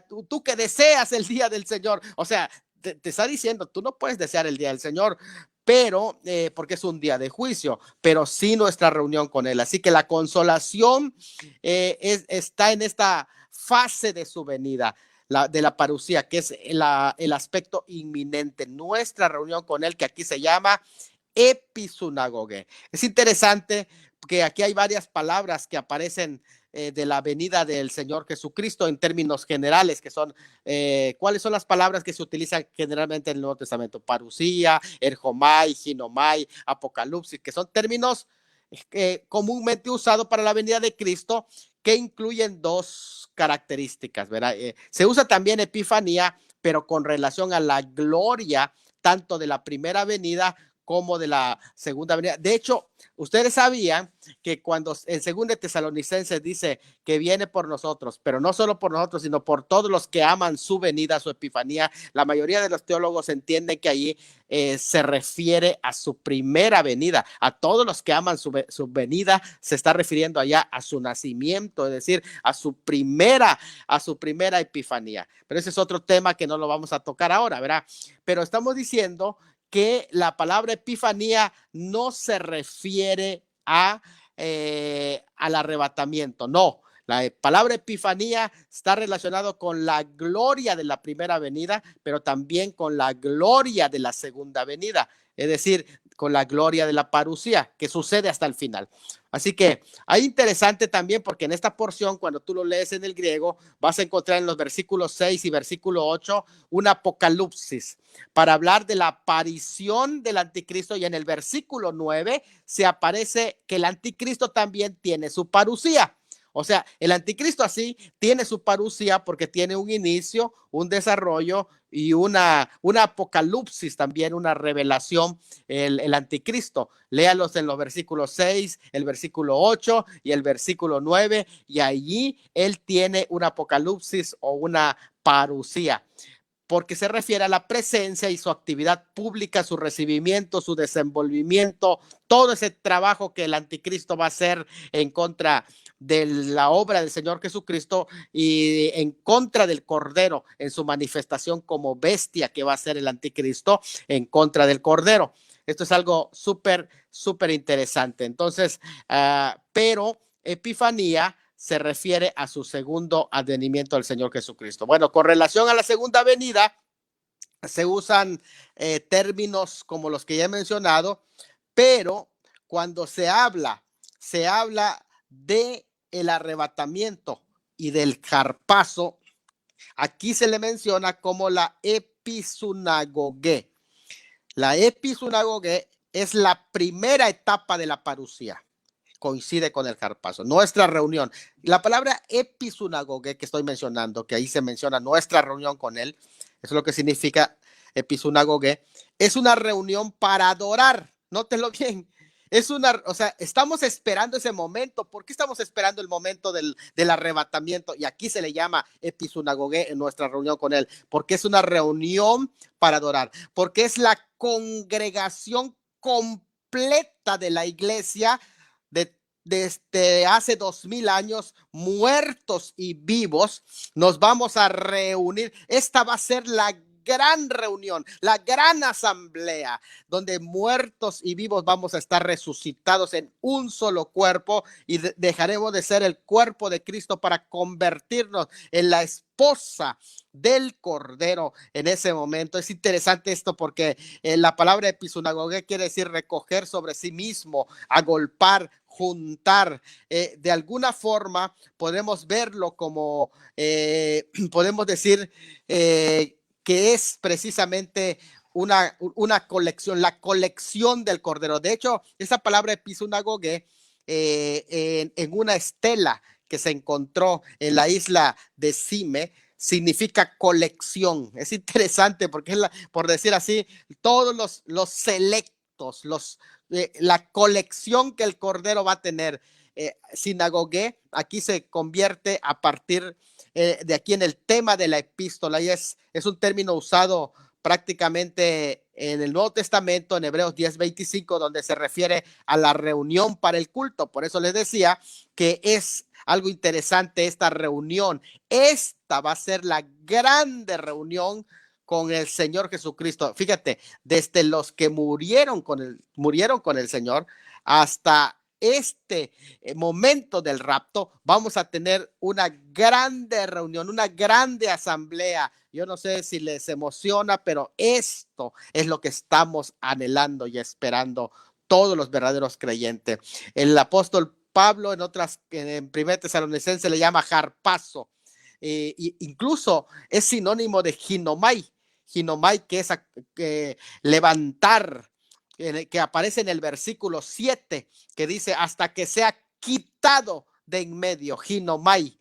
tú que deseas el día del Señor. O sea, te está diciendo, tú no puedes desear el día del Señor, pero porque es un día de juicio, pero sí nuestra reunión con Él. Así que la consolación está en esta fase de su venida, de la parucía, que es el aspecto inminente, nuestra reunión con Él, que aquí se llama episunagoge. Es interesante que aquí hay varias palabras que aparecen de la venida del Señor Jesucristo en términos generales, que son, ¿cuáles son las palabras que se utilizan generalmente en el Nuevo Testamento? Parucía, erjomai, ginomai, apocalipsis, que son términos comúnmente usados para la venida de Cristo, que incluyen dos características, ¿verdad? Se usa también epifanía, pero con relación a la gloria, tanto de la primera venida como de la segunda venida. De hecho, ustedes sabían que cuando en 2 Tesalonicenses dice que viene por nosotros, pero no solo por nosotros, sino por todos los que aman su venida, su epifanía, la mayoría de los teólogos entienden que allí se refiere a su primera venida. A todos los que aman su venida se está refiriendo allá a su nacimiento, es decir, a su primera epifanía. Pero ese es otro tema que no lo vamos a tocar ahora, ¿verdad? Pero estamos diciendo que la palabra epifanía no se refiere al arrebatamiento, no. La palabra epifanía está relacionado con la gloria de la primera venida, pero también con la gloria de la segunda venida, es decir, con la gloria de la parucía, que sucede hasta el final. Así que hay interesante también, porque en esta porción, cuando tú lo lees en el griego, vas a encontrar en los versículos 6 y versículo 8 un apocalipsis para hablar de la aparición del anticristo, y en el versículo 9 se aparece que el anticristo también tiene su parucía. O sea, el anticristo así tiene su parucía porque tiene un inicio, un desarrollo y una apocalipsis también, una revelación, el anticristo. Léalos en los versículos 6, el versículo 8 y el versículo 9, y allí él tiene un apocalipsis o una parucía, porque se refiere a la presencia y su actividad pública, su recibimiento, su desenvolvimiento, todo ese trabajo que el anticristo va a hacer en contra de la obra del Señor Jesucristo y en contra del Cordero en su manifestación como bestia que va a ser el anticristo en contra del Cordero. Esto es algo súper interesante. Entonces, pero epifanía se refiere a su segundo advenimiento del Señor Jesucristo. Bueno, con relación a la segunda venida, se usan términos como los que ya he mencionado, pero cuando se habla de el arrebatamiento y del harpazo, aquí se le menciona como la episunagoge. La episunagoge es la primera etapa de la parucía. Coincide con el harpazo, nuestra reunión. La palabra episunagoge que estoy mencionando, que ahí se menciona nuestra reunión con él, eso es lo que significa episunagoge, es una reunión para adorar. Nótelo bien. O sea, estamos esperando ese momento. ¿Por qué estamos esperando el momento del arrebatamiento? Y aquí se le llama episunagoge en nuestra reunión con él, porque es una reunión para adorar, porque es la congregación completa de la iglesia desde hace 2000 años, muertos y vivos, nos vamos a reunir. Esta va a ser la gran reunión, la gran asamblea, donde muertos y vivos vamos a estar resucitados en un solo cuerpo, y dejaremos de ser el cuerpo de Cristo para convertirnos en la esposa del Cordero en ese momento. Es interesante esto porque la palabra episunagoge quiere decir recoger sobre sí mismo, agolpar, juntar. De alguna forma podemos verlo como, podemos decir que es precisamente una colección, la colección del Cordero. De hecho, esa palabra episunagoge en una estela que se encontró en la isla de Cime, significa colección. Es interesante porque es por decir así, todos los selectos, la colección que el Cordero va a tener. sinagogué, aquí se convierte a partir de aquí en el tema de la epístola, y es un término usado prácticamente en el Nuevo Testamento, en Hebreos 10:25, donde se refiere a la reunión para el culto. Por eso les decía que es algo interesante esta reunión. Esta va a ser la grande reunión con el Señor Jesucristo. Fíjate, desde los que murieron con el Señor hasta este momento del rapto, vamos a tener una grande reunión, una grande asamblea. Yo no sé si les emociona, pero esto es lo que estamos anhelando y esperando todos los verdaderos creyentes. El apóstol Pablo en 1 Tesalonicenses le llama harpazo, incluso es sinónimo de ginomai, que es levantar, que aparece en el versículo 7, que dice hasta que sea quitado de en medio, ginomai.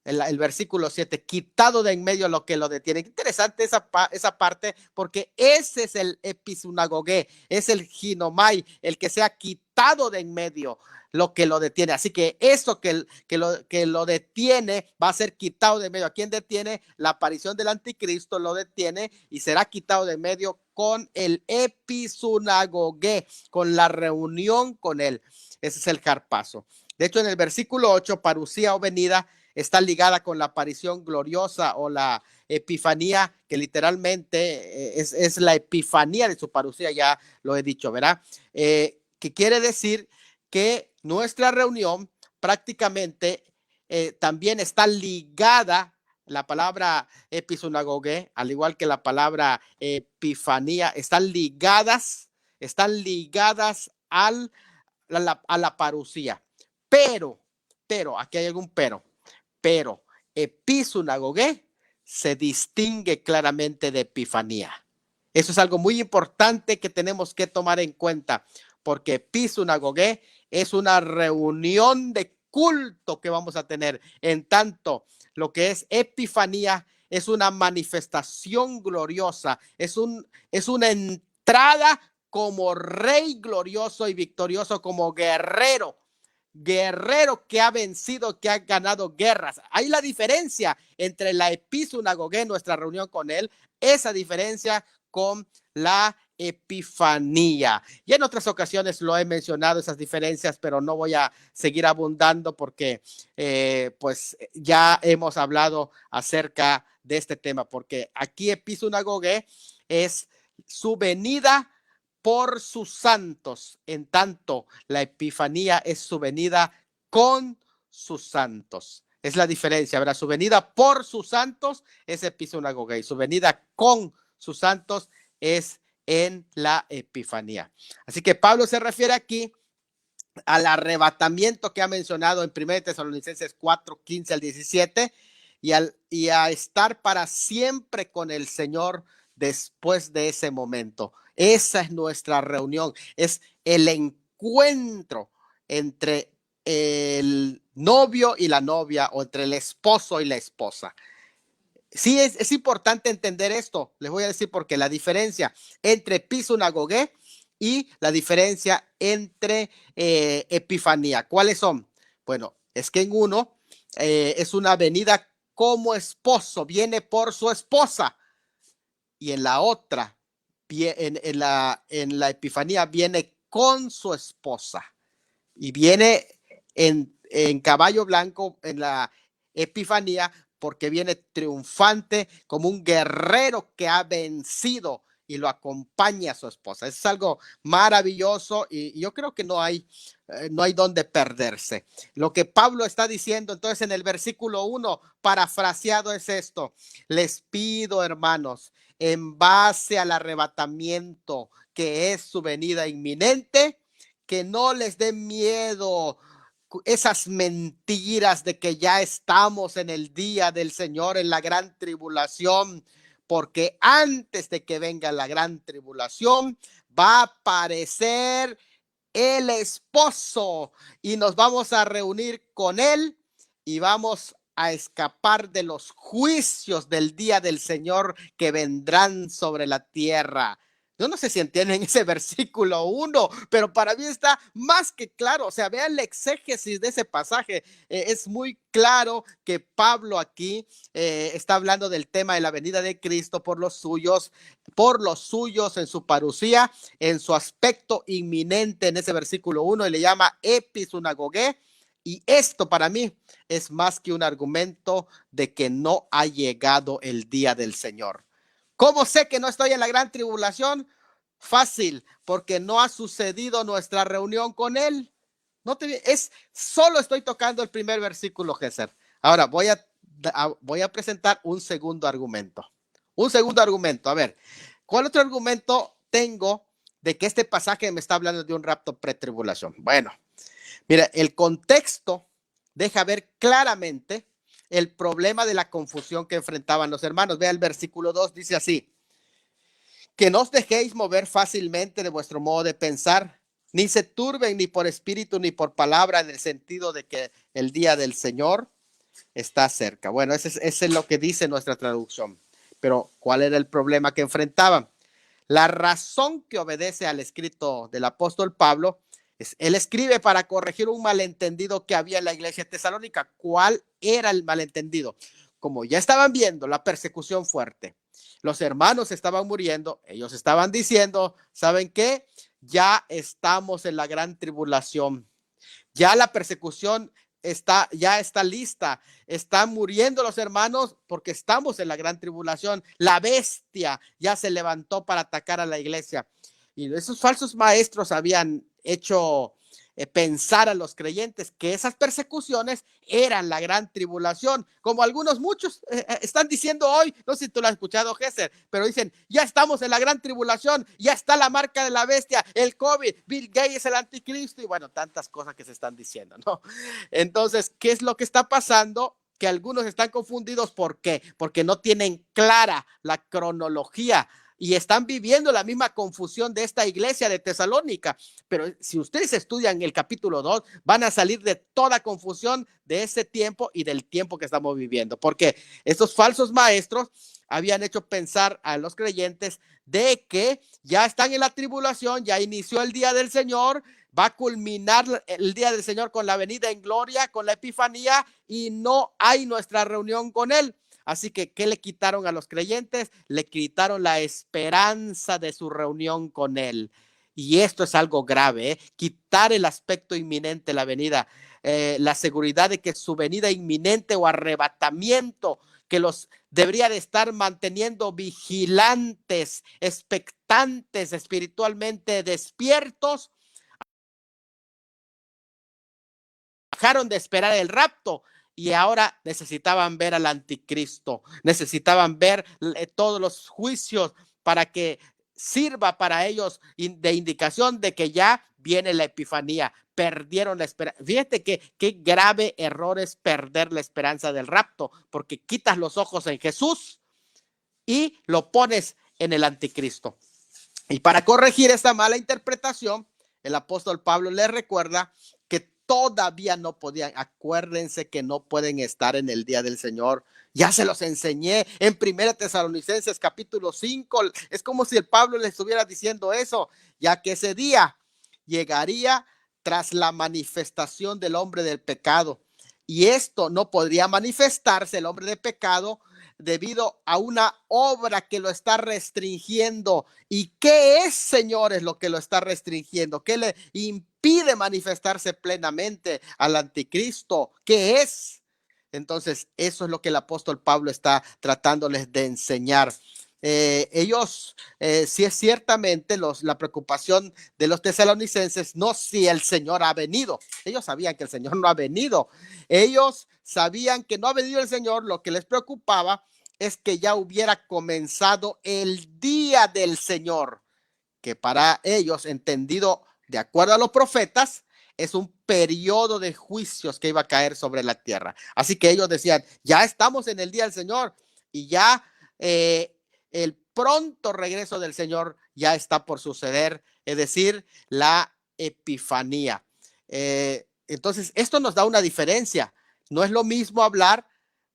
El versículo 7, quitado de en medio lo que lo detiene. Interesante esa parte, porque ese es el episunagogé, es el ginomai, el que sea quitado de en medio lo que lo detiene. Así que eso que lo detiene va a ser quitado de medio. ¿A quién detiene? La aparición del anticristo lo detiene y será quitado de medio con el episunagogé, con la reunión con él. Ese es el harpazo. De hecho, en el versículo 8, parucía o venida está ligada con la aparición gloriosa o la epifanía, que literalmente es la epifanía de su parucía, ya lo he dicho, ¿verdad? Que quiere decir que nuestra reunión prácticamente también está ligada, la palabra episunagogé, al igual que la palabra epifanía, están ligadas a la parucía. Pero, aquí hay algún pero episunagogé se distingue claramente de epifanía. Eso es algo muy importante que tenemos que tomar en cuenta, porque episunagogé es una reunión de culto que vamos a tener. En tanto, lo que es epifanía es una manifestación gloriosa, es una entrada como rey glorioso y victorioso, como guerrero que ha vencido, que ha ganado guerras. Hay la diferencia entre la episunagogé, nuestra reunión con él, esa diferencia con la epifanía. Y en otras ocasiones lo he mencionado, esas diferencias, pero no voy a seguir abundando porque pues ya hemos hablado acerca de este tema, porque aquí episunagogé es su venida por sus santos, en tanto la epifanía es su venida con sus santos. Es la diferencia, ¿verdad? Su venida por sus santos es episunagogé y su venida con sus santos es en la epifanía. Así que Pablo se refiere aquí al arrebatamiento que ha mencionado en 1 Tesalonicenses 4:15-17 y a estar para siempre con el Señor después de ese momento. Esa es nuestra reunión, es el encuentro entre el novio y la novia, o entre el esposo y la esposa. Sí, es importante entender esto. Les voy a decir porque la diferencia entre episunagogé y la diferencia entre epifanía. ¿Cuáles son? Bueno, es que en uno es una venida como esposo, viene por su esposa, y en la otra, en la epifanía, viene con su esposa y viene en caballo blanco en la epifanía, porque viene triunfante como un guerrero que ha vencido y lo acompaña a su esposa. Es algo maravilloso y yo creo que no hay donde perderse. Lo que Pablo está diciendo entonces en el versículo 1, parafraseado, es esto: les pido, hermanos, en base al arrebatamiento que es su venida inminente, que no les dé miedo esas mentiras de que ya estamos en el día del Señor, en la gran tribulación, porque antes de que venga la gran tribulación va a aparecer el esposo y nos vamos a reunir con él y vamos a escapar de los juicios del día del Señor que vendrán sobre la tierra. Yo no sé si entienden ese versículo 1, pero para mí está más que claro. O sea, vean la exégesis de ese pasaje. Es muy claro que Pablo aquí está hablando del tema de la venida de Cristo por los suyos en su parusía, en su aspecto inminente en ese versículo 1, y le llama episunagogé. Y esto para mí es más que un argumento de que no ha llegado el día del Señor. ¿Cómo sé que no estoy en la gran tribulación? Fácil, porque no ha sucedido nuestra reunión con él. No solo estoy tocando el primer versículo, Géser. Ahora voy a presentar un segundo argumento. A ver, ¿cuál otro argumento tengo de que este pasaje me está hablando de un rapto pretribulación? Bueno, mira, el contexto deja ver claramente el problema de la confusión que enfrentaban los hermanos. Vea el versículo 2, dice así: que no os dejéis mover fácilmente de vuestro modo de pensar, ni se turben ni por espíritu ni por palabra, en el sentido de que el día del Señor está cerca. Bueno, ese es lo que dice nuestra traducción. Pero ¿cuál era el problema que enfrentaban? La razón que obedece al escrito del apóstol Pablo es: él escribe para corregir un malentendido que había en la iglesia tesalónica. ¿Cuál era el malentendido? Como ya estaban viendo la persecución fuerte, los hermanos estaban muriendo, ellos estaban diciendo: ¿saben qué? Ya estamos en la gran tribulación, ya la persecución ya está lista, están muriendo los hermanos porque estamos en la gran tribulación, la bestia ya se levantó para atacar a la iglesia. Y esos falsos maestros habían hecho pensar a los creyentes que esas persecuciones eran la gran tribulación, como muchos están diciendo hoy. No sé si tú lo has escuchado, Géser, pero dicen: ya estamos en la gran tribulación, ya está la marca de la bestia, el COVID, Bill Gates es el anticristo, y bueno, tantas cosas que se están diciendo, ¿no? Entonces, ¿qué es lo que está pasando? Que algunos están confundidos. ¿Por qué? Porque no tienen clara la cronología y están viviendo la misma confusión de esta iglesia de Tesalónica. Pero si ustedes estudian el capítulo 2, van a salir de toda confusión de ese tiempo y del tiempo que estamos viviendo, porque estos falsos maestros habían hecho pensar a los creyentes de que ya están en la tribulación, ya inició el día del Señor, va a culminar el día del Señor con la venida en gloria, con la epifanía, y no hay nuestra reunión con él. Así que, ¿qué le quitaron a los creyentes? Le quitaron la esperanza de su reunión con él. Y esto es algo grave, ¿eh? Quitar el aspecto inminente, la venida, la seguridad de que su venida inminente o arrebatamiento, que los debería de estar manteniendo vigilantes, expectantes, espiritualmente despiertos, dejaron de esperar el rapto. Y ahora necesitaban ver al anticristo, necesitaban ver todos los juicios para que sirva para ellos de indicación de que ya viene la epifanía. Perdieron la esperanza. Fíjate qué grave error es perder la esperanza del rapto, porque quitas los ojos en Jesús y lo pones en el anticristo. Y para corregir esta mala interpretación, el apóstol Pablo les recuerda que todavía no podían. Acuérdense que no pueden estar en el día del Señor. Ya se los enseñé en 1 Tesalonicenses capítulo 5. Es como si el Pablo les estuviera diciendo eso, ya que ese día llegaría tras la manifestación del hombre del pecado. Y esto no podría manifestarse, el hombre de pecado, debido a una obra que lo está restringiendo. ¿Y qué es, señores, lo que lo está restringiendo? ¿Qué le impide manifestarse plenamente al anticristo? ¿Qué es? Entonces, eso es lo que el apóstol Pablo está tratándoles de enseñar. Ellos, sí es ciertamente la preocupación de los tesalonicenses, no si el Señor ha venido. Ellos sabían que el Señor no ha venido. Ellos sabían que no ha venido el Señor. Lo que les preocupaba es que ya hubiera comenzado el día del Señor, que para ellos, entendido de acuerdo a los profetas, es un periodo de juicios que iba a caer sobre la tierra. Así que ellos decían: ya estamos en el día del Señor y ya el pronto regreso del Señor ya está por suceder, es decir, la epifanía. Entonces, esto nos da una diferencia. No es lo mismo hablar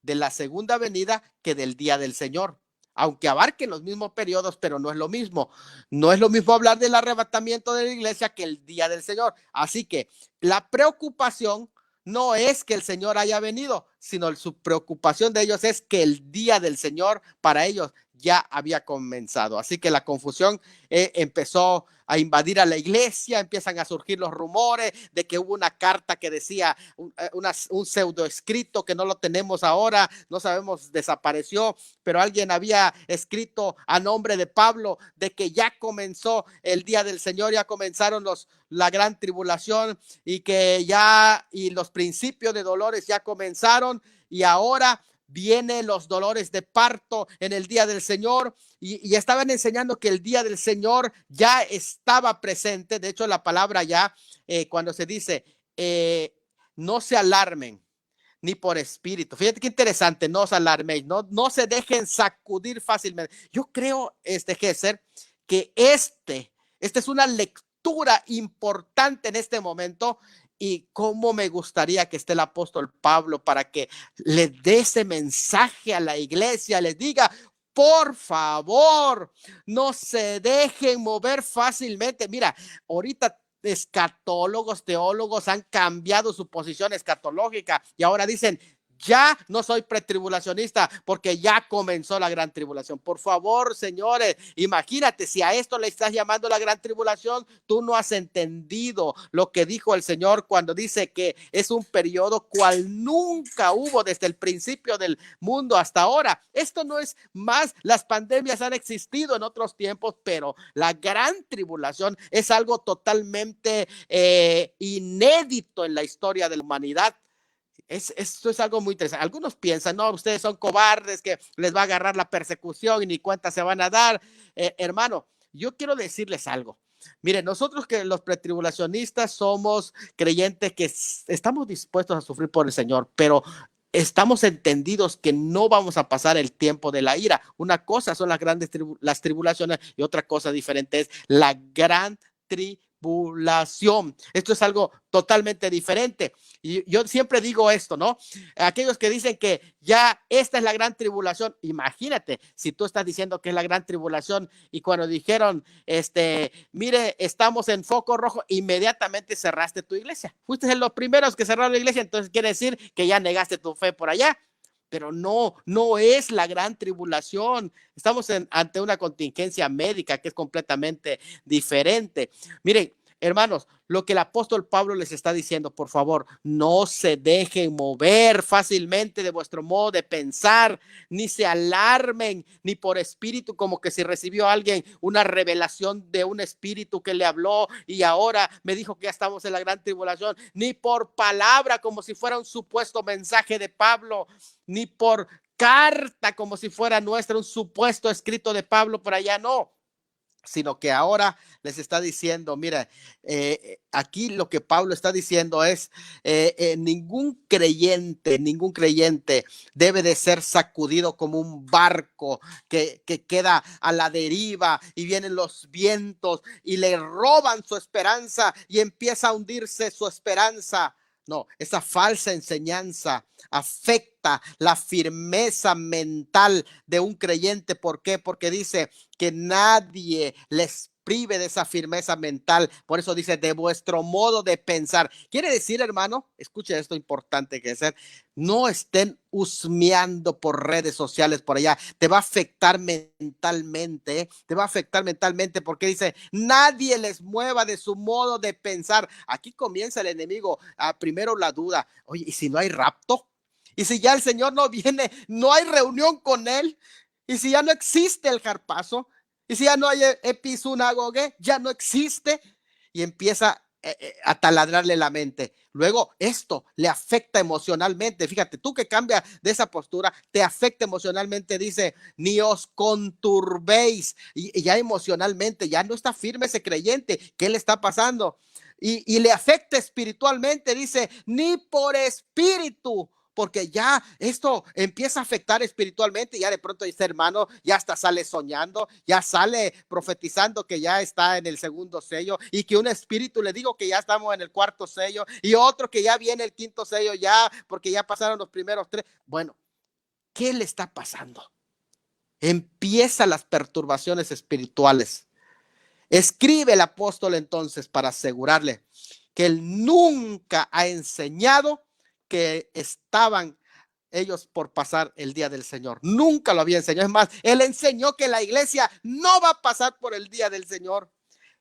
de la segunda venida que del día del Señor. aunque abarquen los mismos periodos, pero no es lo mismo. No es lo mismo hablar del arrebatamiento de la iglesia que el día del Señor. Así que la preocupación no es que el Señor haya venido, sino su preocupación de ellos es que el día del Señor para ellos ya había comenzado. Así que la confusión empezó a invadir a la iglesia, empiezan a surgir los rumores de que hubo una carta que decía un pseudo escrito que no lo tenemos ahora, no sabemos, desapareció, pero alguien había escrito a nombre de Pablo de que ya comenzó el día del Señor, ya comenzaron la gran tribulación y que ya y los principios de dolores ya comenzaron y ahora vienen los dolores de parto en el día del Señor y estaban enseñando que el día del Señor ya estaba presente. De hecho, la palabra ya, cuando se dice, no se alarmen ni por espíritu. Fíjate qué interesante, no os alarméis, no se dejen sacudir fácilmente. Yo creo, Géser, que esta es una lectura importante en este momento. Y cómo me gustaría que esté el apóstol Pablo para que le dé ese mensaje a la iglesia, les diga, por favor, no se dejen mover fácilmente. Mira, ahorita escatólogos, teólogos han cambiado su posición escatológica y ahora dicen, ya no soy pretribulacionista porque ya comenzó la gran tribulación. Por favor, señores, imagínate, si a esto le estás llamando la gran tribulación, tú no has entendido lo que dijo el Señor cuando dice que es un periodo cual nunca hubo desde el principio del mundo hasta ahora. Esto no es más, las pandemias han existido en otros tiempos, pero la gran tribulación es algo totalmente inédito en la historia de la humanidad. Esto es algo muy interesante. Algunos piensan, no, ustedes son cobardes, que les va a agarrar la persecución y ni cuenta se van a dar. Hermano, yo quiero decirles algo. Miren, nosotros que los pretribulacionistas somos creyentes que estamos dispuestos a sufrir por el Señor, pero estamos entendidos que no vamos a pasar el tiempo de la ira. Una cosa son las tribulaciones y otra cosa diferente es la gran tribulación. Esto es algo totalmente diferente. Y yo siempre digo esto, ¿no? Aquellos que dicen que ya esta es la gran tribulación, imagínate si tú estás diciendo que es la gran tribulación y cuando dijeron, mire, estamos en foco rojo, inmediatamente cerraste tu iglesia. Fuiste de los primeros que cerraron la iglesia, entonces quiere decir que ya negaste tu fe por allá. Pero no es la gran tribulación. Estamos ante una contingencia médica que es completamente diferente. Miren, hermanos, lo que el apóstol Pablo les está diciendo, por favor, no se dejen mover fácilmente de vuestro modo de pensar, ni se alarmen, ni por espíritu, como que si recibió alguien una revelación de un espíritu que le habló y ahora me dijo que ya estamos en la gran tribulación, ni por palabra, como si fuera un supuesto mensaje de Pablo, ni por carta, como si fuera un supuesto escrito de Pablo por allá, no. Sino que ahora les está diciendo, mira, aquí lo que Pablo está diciendo es, ningún creyente debe de ser sacudido como un barco que queda a la deriva y vienen los vientos y le roban su esperanza y empieza a hundirse su esperanza. No, esa falsa enseñanza afecta la firmeza mental de un creyente. ¿Por qué? Porque dice que nadie les prive de esa firmeza mental. Por eso dice, de vuestro modo de pensar. Quiere decir, hermano, escuche esto importante que es, no estén husmeando por redes sociales por allá. Te va a afectar mentalmente, porque dice, nadie les mueva de su modo de pensar. Aquí comienza el enemigo. Primero la duda. Oye, ¿y si no hay rapto? ¿Y si ya el Señor no viene, no hay reunión con él? ¿Y si ya no existe el jarpazo? ¿Y si ya no hay episinagoge? Ya no existe. Y empieza a taladrarle la mente. Luego esto le afecta emocionalmente. Fíjate, tú que cambias de esa postura, te afecta emocionalmente. Dice, ni os conturbéis. Y ya emocionalmente, ya no está firme ese creyente. ¿Qué le está pasando? Y le afecta espiritualmente. Dice, ni por espíritu. Porque ya esto empieza a afectar espiritualmente y ya de pronto este hermano ya hasta sale soñando, ya sale profetizando que ya está en el segundo sello y que un espíritu le digo que ya estamos en el cuarto sello y otro que ya viene el quinto sello ya porque ya pasaron los primeros tres. Bueno, ¿qué le está pasando? Empiezan las perturbaciones espirituales. Escribe el apóstol entonces para asegurarle que él nunca ha enseñado que estaban ellos por pasar el día del Señor. Nunca lo había enseñado. Es más, él enseñó que la iglesia no va a pasar por el día del Señor.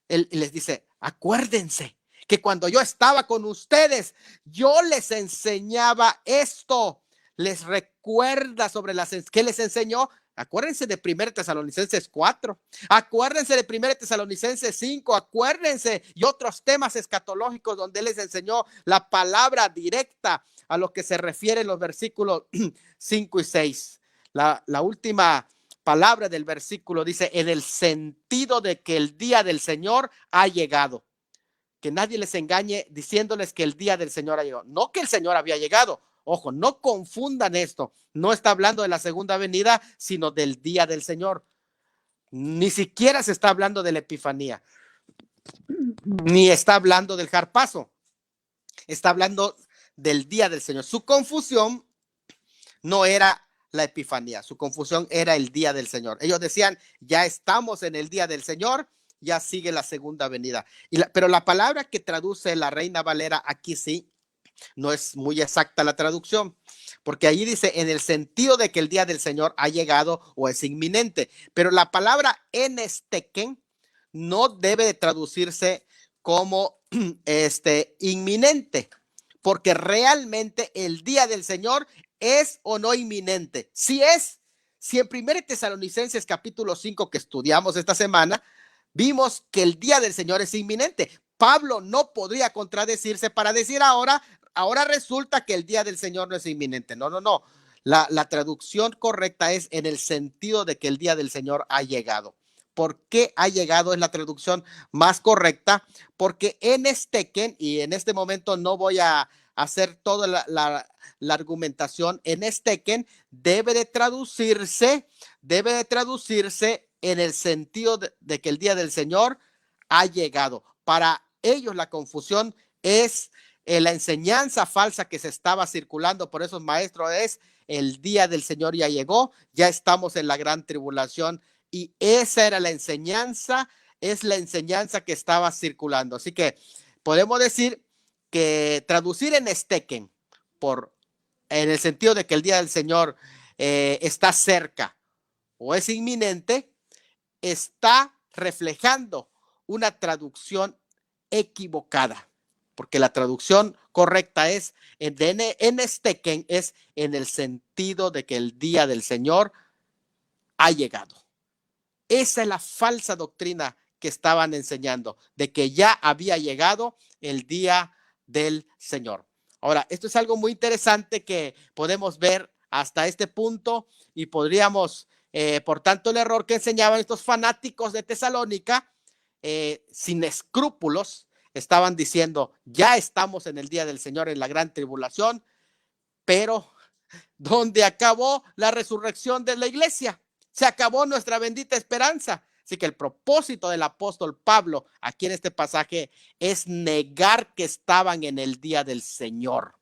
Él les dice, acuérdense que cuando yo estaba con ustedes, yo les enseñaba esto. Les recuerda sobre ¿qué les enseñó? Acuérdense de 1 Tesalonicenses 4, acuérdense de 1 Tesalonicenses 5, acuérdense y otros temas escatológicos donde él les enseñó la palabra directa a lo que se refiere en los versículos 5 y 6. La última palabra del versículo dice, en el sentido de que el día del Señor ha llegado. Que nadie les engañe diciéndoles que el día del Señor ha llegado. No que el Señor había llegado. Ojo, no confundan esto. No está hablando de la segunda venida, sino del día del Señor. Ni siquiera se está hablando de la Epifanía. Ni está hablando del Harpazo. Está hablando del día del Señor. Su confusión no era la Epifanía. Su confusión era el día del Señor. Ellos decían, ya estamos en el día del Señor, ya sigue la segunda venida. Pero la palabra que traduce la Reina Valera aquí sí, no es muy exacta la traducción, porque allí dice en el sentido de que el día del Señor ha llegado o es inminente, pero la palabra enesteken no debe de traducirse como inminente, porque realmente el día del Señor es o no inminente. Si en 1 Tesalonicenses capítulo 5 que estudiamos esta semana, vimos que el día del Señor es inminente. Pablo no podría contradecirse para decir ahora resulta que el día del Señor no es inminente. No. La traducción correcta es en el sentido de que el día del Señor ha llegado. ¿Por qué ha llegado? Es la traducción más correcta, porque enesteken, y en este momento no voy a hacer toda la argumentación, enesteken debe de traducirse en el sentido de que el día del Señor ha llegado. Para ellos la confusión es la enseñanza falsa que se estaba circulando por esos maestros es el día del Señor ya llegó, ya estamos en la gran tribulación y esa era la enseñanza, es la enseñanza que estaba circulando. Así que podemos decir que traducir en esteken en el sentido de que el día del Señor está cerca o es inminente, está reflejando una traducción equivocada, porque la traducción correcta es en esteken, es en el sentido de que el día del Señor ha llegado. Esa es la falsa doctrina que estaban enseñando, de que ya había llegado el día del Señor. Ahora, esto es algo muy interesante que podemos ver hasta este punto y podríamos, por tanto, el error que enseñaban estos fanáticos de Tesalónica, sin escrúpulos, estaban diciendo, ya estamos en el día del Señor, en la gran tribulación, pero donde acabó la resurrección de la iglesia, se acabó nuestra bendita esperanza. Así que el propósito del apóstol Pablo aquí en este pasaje es negar que estaban en el día del Señor.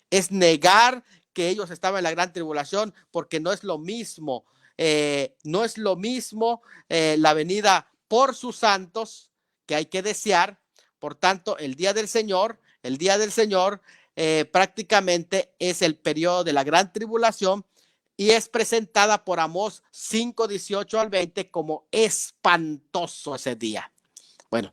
Es negar que ellos estaban en la gran tribulación, porque no es lo mismo, la venida por sus santos que hay que desear. Por tanto, el día del Señor prácticamente es el periodo de la gran tribulación y es presentada por Amós 5, 18 al 20 como espantoso ese día. Bueno,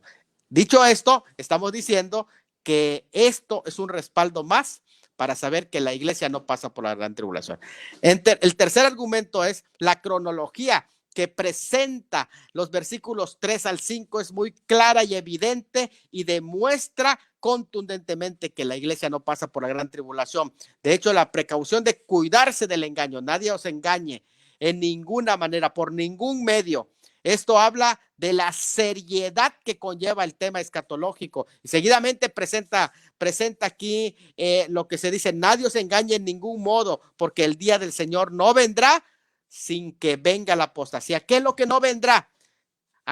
dicho esto, estamos diciendo que esto es un respaldo más para saber que la iglesia no pasa por la gran tribulación. El tercer argumento es la cronología que presenta los versículos 3 al 5 es muy clara y evidente y demuestra contundentemente que la iglesia no pasa por la gran tribulación. De hecho, la precaución de cuidarse del engaño, nadie os engañe en ninguna manera, por ningún medio. Esto habla de la seriedad que conlleva el tema escatológico. Y seguidamente presenta aquí lo que se dice, nadie os engañe en ningún modo, porque el día del Señor no vendrá sin que venga la apostasía. ¿Qué es lo que no vendrá?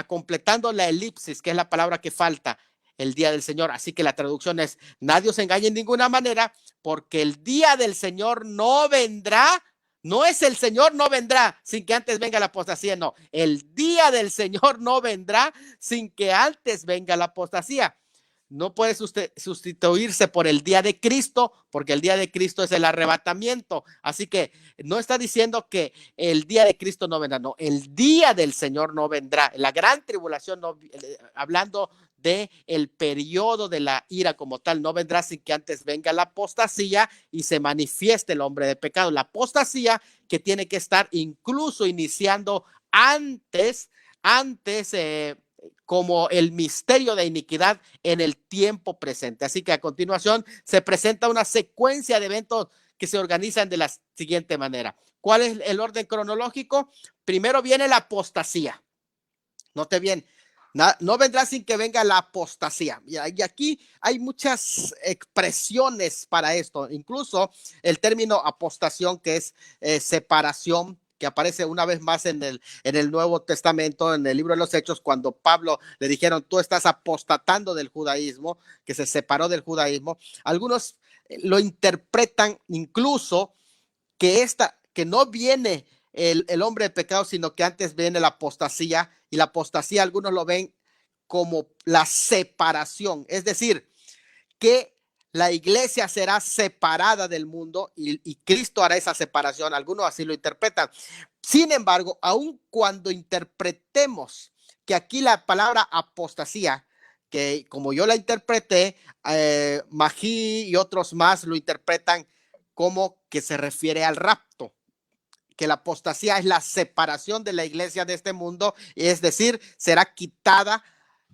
Completando la elipsis, que es la palabra que falta, el día del Señor. Así que la traducción es, nadie os engañe en ninguna manera, porque el día del Señor no vendrá No es el Señor no vendrá sin que antes venga la apostasía, no. El día del Señor no vendrá sin que antes venga la apostasía. No puede sustituirse por el día de Cristo, porque el día de Cristo es el arrebatamiento. Así que no está diciendo que el día de Cristo no vendrá, no, el día del Señor no vendrá. La gran tribulación, no, hablando de el periodo de la ira como tal, no vendrá sin que antes venga la apostasía y se manifieste el hombre de pecado. La apostasía que tiene que estar incluso iniciando antes, como el misterio de iniquidad en el tiempo presente. Así que a continuación se presenta una secuencia de eventos que se organizan de la siguiente manera. ¿Cuál es el orden cronológico? Primero viene la apostasía. Note bien, no vendrá sin que venga la apostasía. Y aquí hay muchas expresiones para esto. Incluso el término apostación, que es separación, que aparece una vez más en el Nuevo Testamento, en el libro de los Hechos, cuando Pablo le dijeron, tú estás apostatando del judaísmo, que se separó del judaísmo. Algunos lo interpretan incluso que no viene el hombre de pecado, sino que antes viene la apostasía, y la apostasía algunos lo ven como la separación, es decir, que la iglesia será separada del mundo y Cristo hará esa separación. Algunos así lo interpretan. Sin embargo, aun cuando interpretemos que aquí la palabra apostasía, que como yo la interpreté, Magí y otros más lo interpretan como que se refiere al rapto, que la apostasía es la separación de la iglesia de este mundo, es decir, será quitada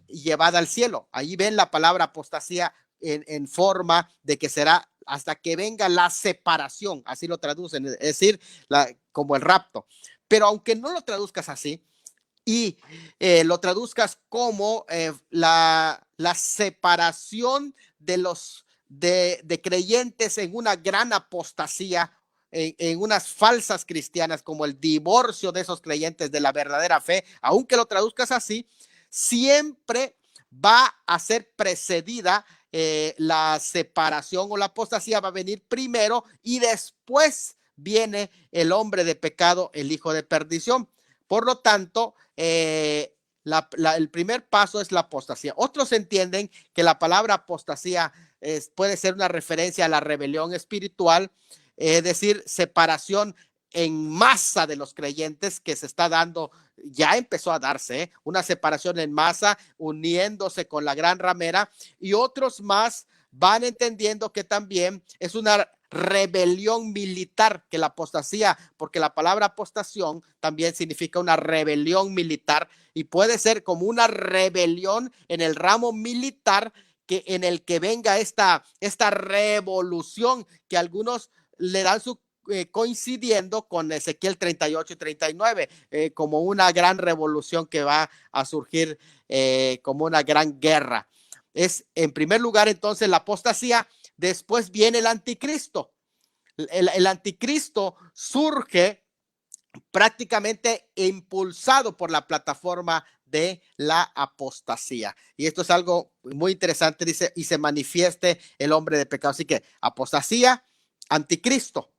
y llevada al cielo. Ahí ven la palabra apostasía en forma de que será hasta que venga la separación, así lo traducen, es decir, como el rapto. Pero aunque no lo traduzcas así y lo traduzcas como la separación de creyentes en una gran apostasía, en unas falsas cristianas, como el divorcio de esos creyentes de la verdadera fe, aunque lo traduzcas así, siempre va a ser precedida la separación, o la apostasía va a venir primero y después viene el hombre de pecado, el hijo de perdición. Por lo tanto, el primer paso es la apostasía. Otros entienden que la palabra apostasía puede ser una referencia a la rebelión espiritual, es decir, separación en masa de los creyentes que se está dando, ya empezó a darse, una separación en masa, uniéndose con la gran ramera, y otros más van entendiendo que también es una rebelión militar, que la apostasía, porque la palabra apostación también significa una rebelión militar, y puede ser como una rebelión en el ramo militar, que en el que venga esta revolución que algunos le dan su coincidiendo con Ezequiel 38 y 39, como una gran revolución que va a surgir como una gran guerra. Es en primer lugar entonces la apostasía, después viene el anticristo. El anticristo surge prácticamente impulsado por la plataforma de la apostasía. Y esto es algo muy interesante, dice, y se manifieste el hombre de pecado. Así que apostasía, anticristo.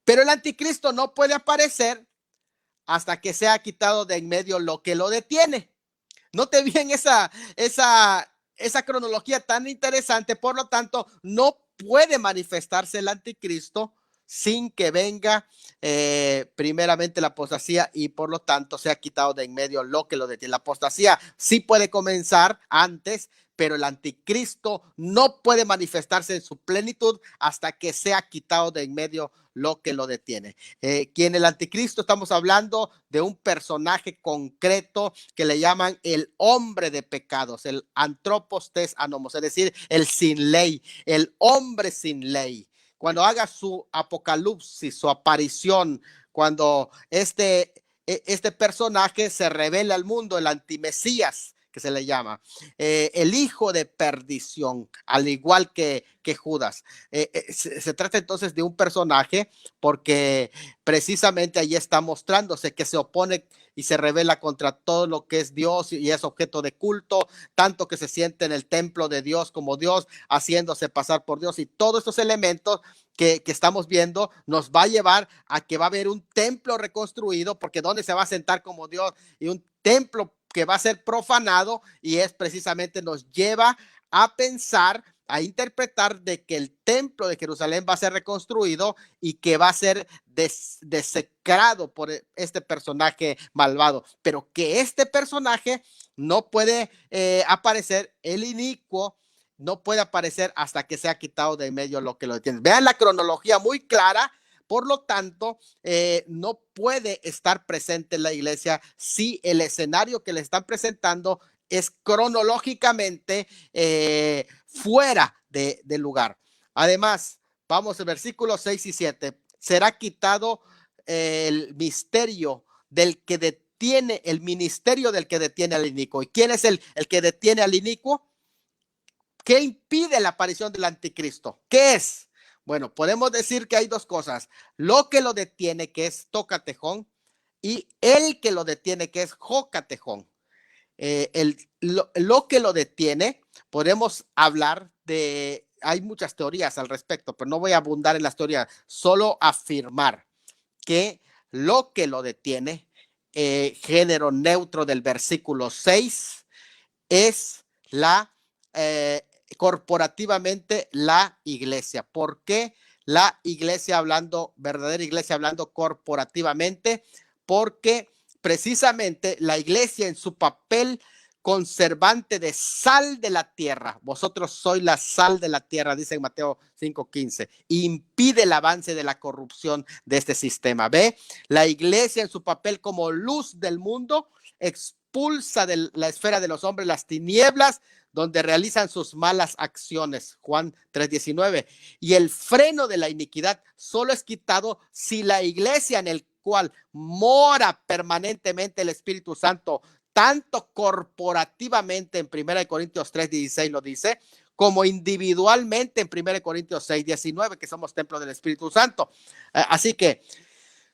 Pero el anticristo no puede aparecer hasta que sea quitado de en medio lo que lo detiene. Note bien esa cronología tan interesante. Por lo tanto, no puede manifestarse el anticristo sin que venga primeramente la apostasía y por lo tanto sea quitado de en medio lo que lo detiene. La apostasía sí puede comenzar antes, pero el anticristo no puede manifestarse en su plenitud hasta que sea quitado de en medio lo que lo detiene. Quien el anticristo, estamos hablando de un personaje concreto que le llaman el hombre de pecados, el antropos tes anomos, es decir, el sin ley, el hombre sin ley. Cuando haga su apocalipsis, su aparición, cuando este personaje se revela al mundo, el antimesías, que se le llama, el hijo de perdición, al igual que Judas. Se trata entonces de un personaje porque precisamente ahí está mostrándose que se opone y se rebela contra todo lo que es Dios y es objeto de culto, tanto que se siente en el templo de Dios como Dios, haciéndose pasar por Dios, y todos estos elementos que estamos viendo nos va a llevar a que va a haber un templo reconstruido, porque donde se va a sentar como Dios, y un templo que va a ser profanado, y es precisamente nos lleva a pensar, a interpretar de que el templo de Jerusalén va a ser reconstruido y que va a ser desecrado por este personaje malvado, pero que este personaje no puede aparecer, el inicuo no puede aparecer hasta que sea quitado de en medio lo que lo detiene. Vean la cronología muy clara. Por lo tanto, no puede estar presente en la iglesia si el escenario que le están presentando es cronológicamente fuera de lugar. Además, vamos al versículo 6 y 7. Será quitado el misterio del que detiene, el ministerio del que detiene al inicuo. ¿Y quién es el que detiene al inicuo? ¿Qué impide la aparición del anticristo? ¿Qué es? Bueno, podemos decir que hay dos cosas. Lo que lo detiene, que es tocatejón, y el que lo detiene, que es jocatejón. Lo que lo detiene, podemos hablar de, hay muchas teorías al respecto, pero no voy a abundar en las teorías, solo afirmar que lo que lo detiene, género neutro del versículo 6, es la corporativamente la iglesia. ¿Por qué la iglesia hablando, verdadera iglesia hablando corporativamente? Porque precisamente la iglesia en su papel conservante de sal de la tierra, vosotros sois la sal de la tierra, dice en Mateo 5:15, impide el avance de la corrupción de este sistema. ¿Ve? La iglesia en su papel como luz del mundo expulsa de la esfera de los hombres las tinieblas donde realizan sus malas acciones, Juan 3:19, y el freno de la iniquidad solo es quitado si la iglesia en el cual mora permanentemente el Espíritu Santo, tanto corporativamente en 1 Corintios 3:16 lo dice, como individualmente en 1 Corintios 6:19, que somos templo del Espíritu Santo. Así que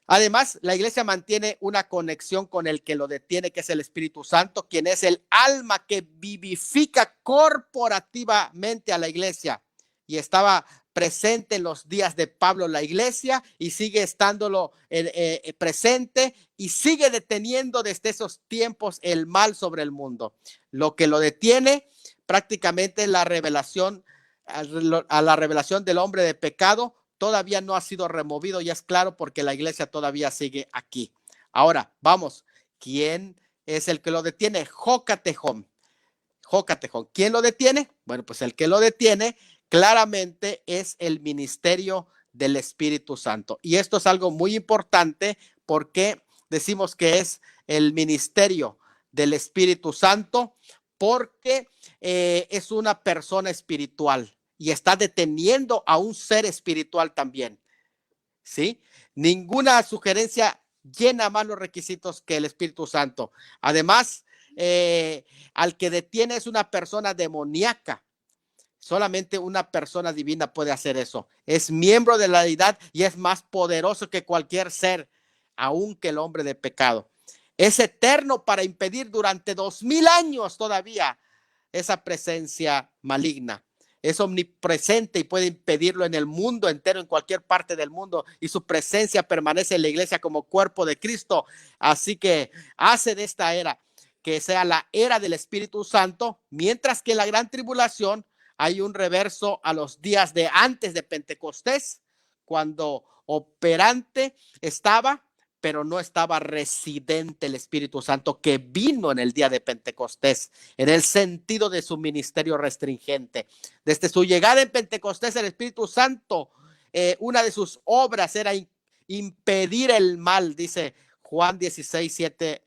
además, la iglesia mantiene una conexión con el que lo detiene, que es el Espíritu Santo, quien es el alma que vivifica corporativamente a la iglesia. Y estaba presente en los días de Pablo la iglesia y sigue estándolo presente y sigue deteniendo desde esos tiempos el mal sobre el mundo. Lo que lo detiene prácticamente es la revelación, a la revelación del hombre de pecado, todavía no ha sido removido, ya es claro, porque la iglesia todavía sigue aquí. Ahora, vamos, ¿quién es el que lo detiene? Jocatejón. Jocatejón. ¿Quién lo detiene? Bueno, pues el que lo detiene claramente es el ministerio del Espíritu Santo. Y esto es algo muy importante porque decimos que es el ministerio del Espíritu Santo, porque es una persona espiritual y está deteniendo a un ser espiritual también, ¿sí? Ninguna sugerencia llena más los requisitos que el Espíritu Santo. Además, al que detiene es una persona demoníaca. Solamente una persona divina puede hacer eso. Es miembro de la deidad y es más poderoso que cualquier ser, aun que el hombre de pecado. Es eterno para impedir durante 2000 años todavía esa presencia maligna. Es omnipresente y puede impedirlo en el mundo entero, en cualquier parte del mundo, y su presencia permanece en la iglesia como cuerpo de Cristo. Así que hace de esta era que sea la era del Espíritu Santo, mientras que en la gran tribulación hay un reverso a los días de antes de Pentecostés, cuando operante estaba, pero no estaba residente el Espíritu Santo que vino en el día de Pentecostés, en el sentido de su ministerio restringente. Desde su llegada en Pentecostés, el Espíritu Santo, una de sus obras era impedir el mal, dice Juan 16:7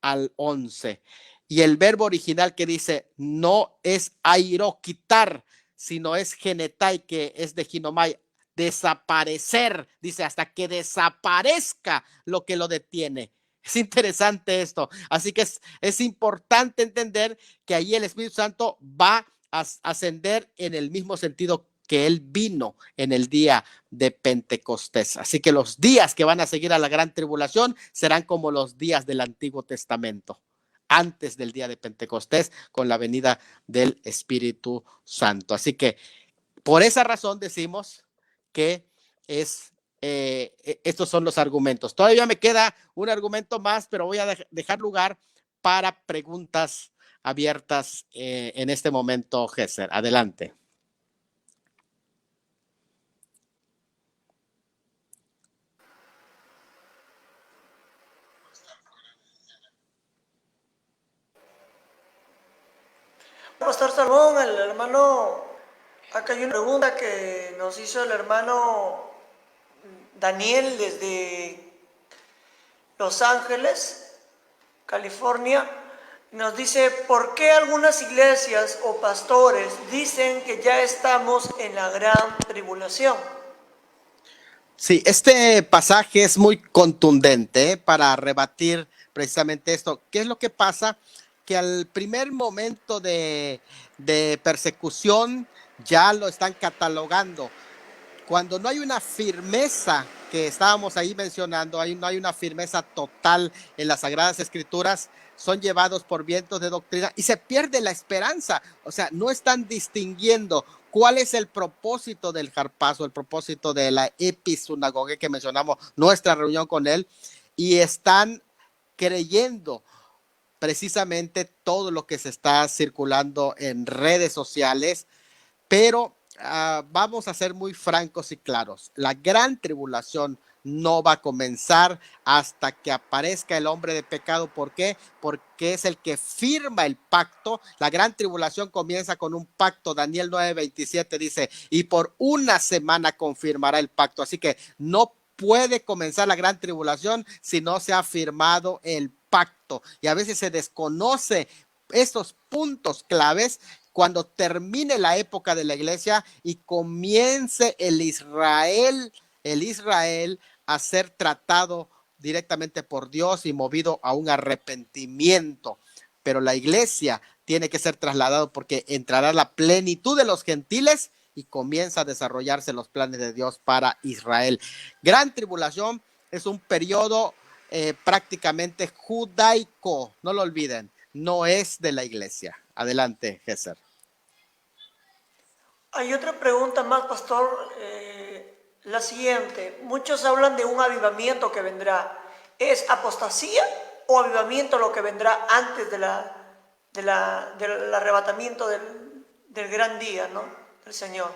al 11. Y el verbo original que dice no es airo, quitar, sino es genetai, que es de ginomai, desaparecer, dice, hasta que desaparezca lo que lo detiene. Es interesante esto. Así que es importante entender que ahí el Espíritu Santo va a ascender en el mismo sentido que Él vino en el día de Pentecostés. Así que los días que van a seguir a la gran tribulación serán como los días del Antiguo Testamento, antes del día de Pentecostés, con la venida del Espíritu Santo. Así que por esa razón decimos que estos son los argumentos. Todavía me queda un argumento más, pero voy a dejar lugar para preguntas abiertas en este momento, Gesser. Adelante. Pastor Salmón, el hermano, acá hay una pregunta que nos hizo el hermano Daniel desde Los Ángeles, California. Nos dice, ¿por qué algunas iglesias o pastores dicen que ya estamos en la gran tribulación? Sí, este pasaje es muy contundente para rebatir precisamente esto. ¿Qué es lo que pasa? Que al primer momento de persecución ya lo están catalogando. Cuando no hay una firmeza, que estábamos ahí mencionando, no hay una firmeza total en las Sagradas Escrituras, son llevados por vientos de doctrina y se pierde la esperanza. O sea, no están distinguiendo cuál es el propósito del harpazo, el propósito de la episinagoge que mencionamos, nuestra reunión con él, y están creyendo precisamente todo lo que se está circulando en redes sociales, pero vamos a ser muy francos y claros. La gran tribulación no va a comenzar hasta que aparezca el hombre de pecado. ¿Por qué? Porque es el que firma el pacto. La gran tribulación comienza con un pacto. Daniel 9:27 dice, y por una semana confirmará el pacto. Así que no puede comenzar la gran tribulación si no se ha firmado el pacto. Y a veces se desconoce estos puntos claves cuando termine la época de la iglesia y comience el Israel a ser tratado directamente por Dios y movido a un arrepentimiento. Pero la iglesia tiene que ser trasladado porque entrará la plenitud de los gentiles y comienza a desarrollarse los planes de Dios para Israel. Gran tribulación es un periodo prácticamente judaico, no lo olviden, no es de la iglesia. Adelante, Gesser. Hay otra pregunta más, pastor, la siguiente. Muchos hablan de un avivamiento que vendrá. ¿Es apostasía o avivamiento lo que vendrá antes del arrebatamiento del gran día, ¿no? Del Señor?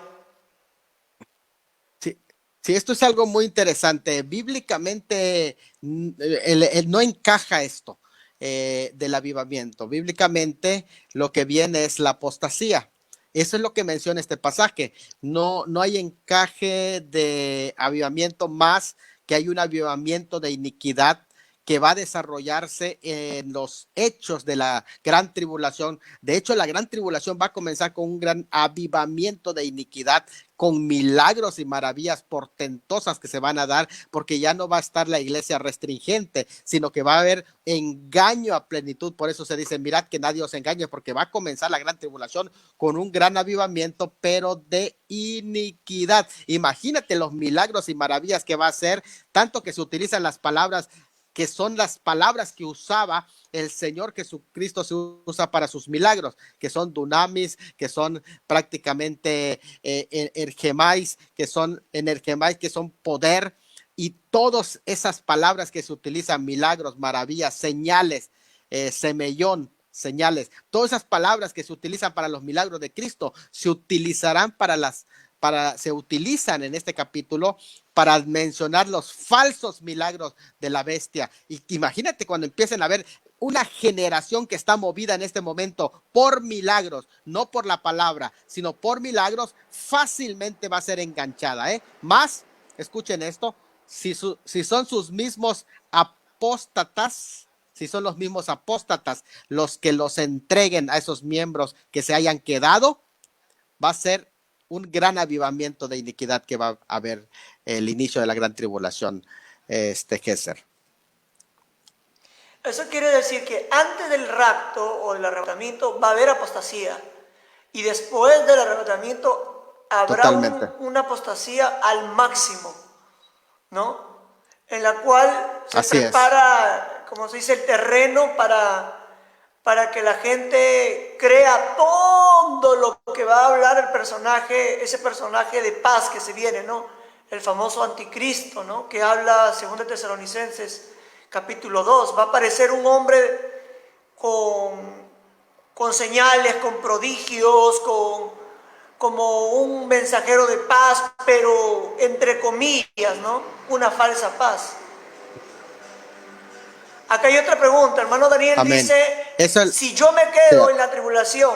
Sí, sí, esto es algo muy interesante. Bíblicamente no encaja esto del avivamiento. Bíblicamente lo que viene es la apostasía. Eso es lo que menciona este pasaje. No hay encaje de avivamiento más que hay un avivamiento de iniquidad que va a desarrollarse en los hechos de la gran tribulación. De hecho, la gran tribulación va a comenzar con un gran avivamiento de iniquidad, con milagros y maravillas portentosas que se van a dar, porque ya no va a estar la iglesia restringente, sino que va a haber engaño a plenitud. Por eso se dice, mirad que nadie os engañe, porque va a comenzar la gran tribulación con un gran avivamiento, pero de iniquidad. Imagínate los milagros y maravillas que va a hacer, tanto que se utilizan las palabras que son las palabras que usaba el Señor Jesucristo, se usa para sus milagros, que son dunamis, que son prácticamente ergemais, que son poder, y todas esas palabras que se utilizan, milagros, maravillas, señales, semellón, señales, todas esas palabras que se utilizan para los milagros de Cristo, se utilizarán se utilizan en este capítulo para mencionar los falsos milagros de la bestia. Y imagínate cuando empiecen a ver una generación que está movida en este momento por milagros, no por la palabra, sino por milagros, fácilmente va a ser enganchada. Más, escuchen esto, si son sus mismos apóstatas, si son los mismos apóstatas los que los entreguen a esos miembros que se hayan quedado, va a ser un gran avivamiento de iniquidad que va a haber el inicio de la gran tribulación, Gesser. Eso quiere decir que antes del rapto o del arrebatamiento va a haber apostasía, y después del arrebatamiento habrá Totalmente. una apostasía al máximo, ¿no? En la cual se Así es. prepara, como se dice, el terreno para que la gente crea todo lo que va a hablar el personaje, ese personaje de paz que se viene, ¿no? El famoso anticristo, ¿no? Que habla, según de Tesalonicenses, capítulo 2. Va a aparecer un hombre con señales, con prodigios, como un mensajero de paz, pero entre comillas, ¿no? Una falsa paz. Acá hay otra pregunta. Hermano Daniel Amén. dice, Eso es, si yo me quedo en la tribulación,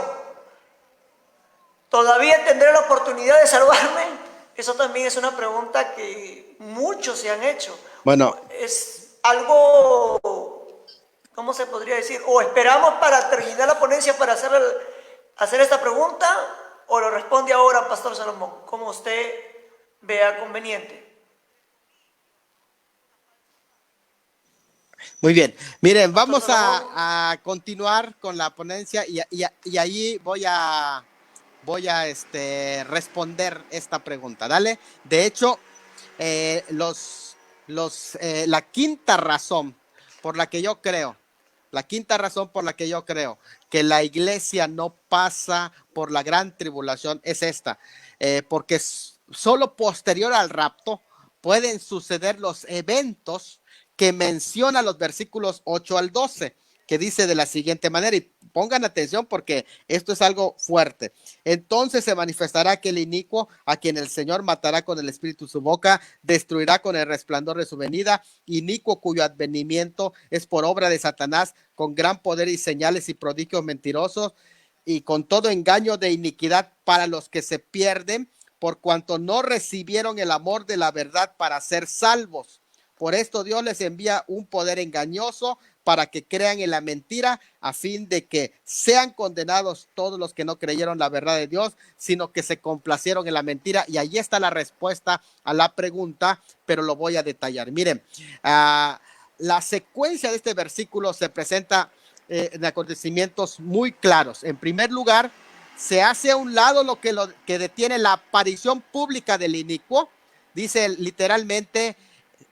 ¿todavía tendré la oportunidad de salvarme? Eso también es una pregunta que muchos se han hecho. bueno, Es algo, ¿cómo se podría decir? O esperamos para terminar la ponencia para hacer esta pregunta, o lo responde ahora, Pastor Salomón, como usted vea conveniente. muy bien. Miren, Pastor vamos Salomón. a continuar con la ponencia y ahí voy a responder esta pregunta. Dale. De hecho, la quinta razón por la que yo creo, que la iglesia no pasa por la gran tribulación es esta, porque solo posterior al rapto pueden suceder los eventos que menciona los versículos 8 al 12, que dice de la siguiente manera, y pongan atención porque esto es algo fuerte. Entonces se manifestará aquel inicuo a quien el Señor matará con el espíritu de su boca, destruirá con el resplandor de su venida, inicuo cuyo advenimiento es por obra de Satanás, con gran poder y señales y prodigios mentirosos, y con todo engaño de iniquidad para los que se pierden, por cuanto no recibieron el amor de la verdad para ser salvos. Por esto Dios les envía un poder engañoso para que crean en la mentira, a fin de que sean condenados todos los que no creyeron la verdad de Dios, sino que se complacieron en la mentira. Y ahí está la respuesta a la pregunta, pero lo voy a detallar. Miren, la secuencia de este versículo se presenta en acontecimientos muy claros. En primer lugar, se hace a un lado lo que detiene la aparición pública del inicuo. Dice literalmente,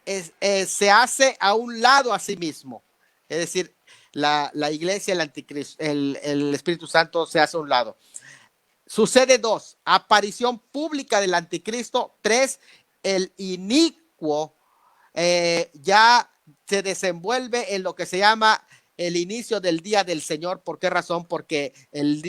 se hace a un lado a sí mismo. Es decir, la iglesia, el anticristo, el Espíritu Santo se hace a un lado. Sucede dos, aparición pública del anticristo. Tres, el inicuo ya se desenvuelve en lo que se llama el inicio del día del Señor. ¿Por qué razón? Porque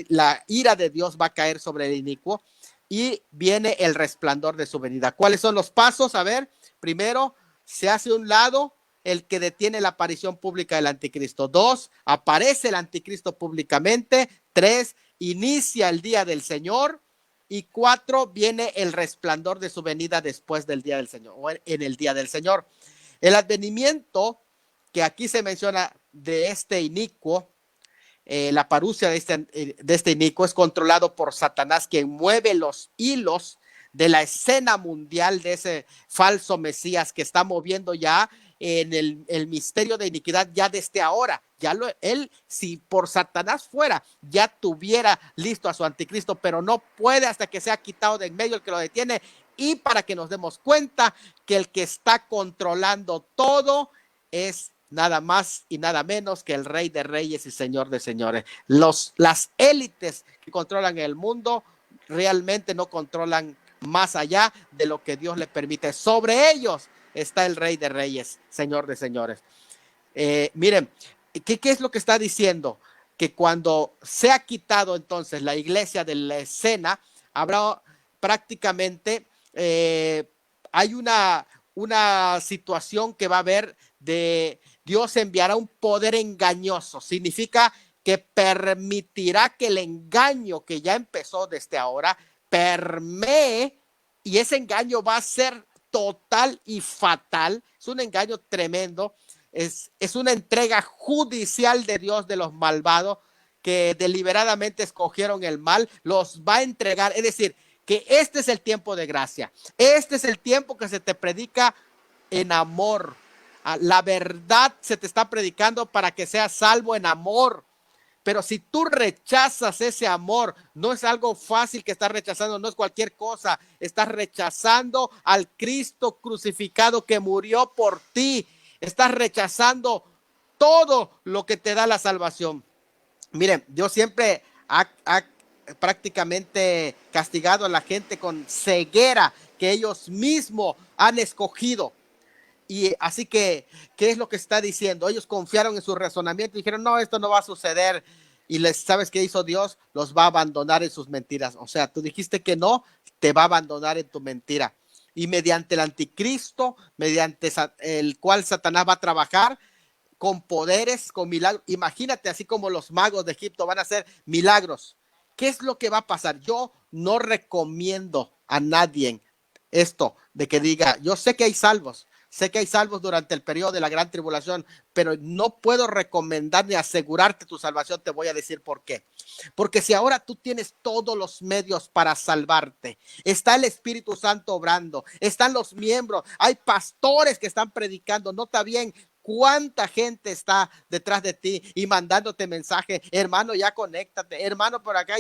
la ira de Dios va a caer sobre el inicuo y viene el resplandor de su venida. ¿Cuáles son los pasos? A ver, primero, se hace a un lado el que detiene la aparición pública del anticristo. Dos, aparece el anticristo públicamente. Tres, inicia el día del Señor. Y cuatro, viene el resplandor de su venida después del día del Señor, o en el día del Señor. El advenimiento que aquí se menciona de este inicuo, la parucia de este inicuo es controlado por Satanás, quien mueve los hilos de la escena mundial de ese falso Mesías que está moviendo ya en el misterio de iniquidad ya desde ahora. Él, si por Satanás fuera, ya tuviera listo a su anticristo, pero no puede hasta que sea quitado de en medio el que lo detiene. Y para que nos demos cuenta que el que está controlando todo es nada más y nada menos que el Rey de Reyes y Señor de Señores. Las élites que controlan el mundo realmente no controlan más allá de lo que Dios le permite. Sobre ellos está el Rey de Reyes, Señor de Señores. Miren, ¿qué es lo que está diciendo? Que cuando sea quitado entonces la iglesia de la escena, habrá prácticamente, hay una situación que va a haber de Dios enviará un poder engañoso. Significa que permitirá que el engaño que ya empezó desde ahora permee, y ese engaño va a ser total y fatal. Es un engaño tremendo. Es una entrega judicial de Dios de los malvados que deliberadamente escogieron el mal. Los va a entregar. Es decir, que este es el tiempo de gracia. Este es el tiempo que se te predica en amor. La verdad se te está predicando para que seas salvo en amor. Pero si tú rechazas ese amor, no es algo fácil que estás rechazando, no es cualquier cosa. Estás rechazando al Cristo crucificado que murió por ti. Estás rechazando todo lo que te da la salvación. Miren, Dios siempre ha prácticamente castigado a la gente con ceguera que ellos mismos han escogido. Y así que, ¿qué es lo que está diciendo? Ellos confiaron en su razonamiento y dijeron, no, esto no va a suceder. Y ¿sabes qué hizo Dios? Los va a abandonar en sus mentiras. O sea, tú dijiste que no, te va a abandonar en tu mentira. Y mediante el anticristo, mediante el cual Satanás va a trabajar, con poderes, con milagros. Imagínate, así como los magos de Egipto van a hacer milagros. ¿Qué es lo que va a pasar? Yo no recomiendo a nadie esto de que diga, yo sé que hay salvos durante el periodo de la gran tribulación, pero no puedo recomendar ni asegurarte tu salvación. Te voy a decir por qué. Porque si ahora tú tienes todos los medios para salvarte, está el Espíritu Santo obrando, están los miembros, hay pastores que están predicando, nota bien cuánta gente está detrás de ti y mandándote mensaje, hermano, ya conéctate, hermano, por acá.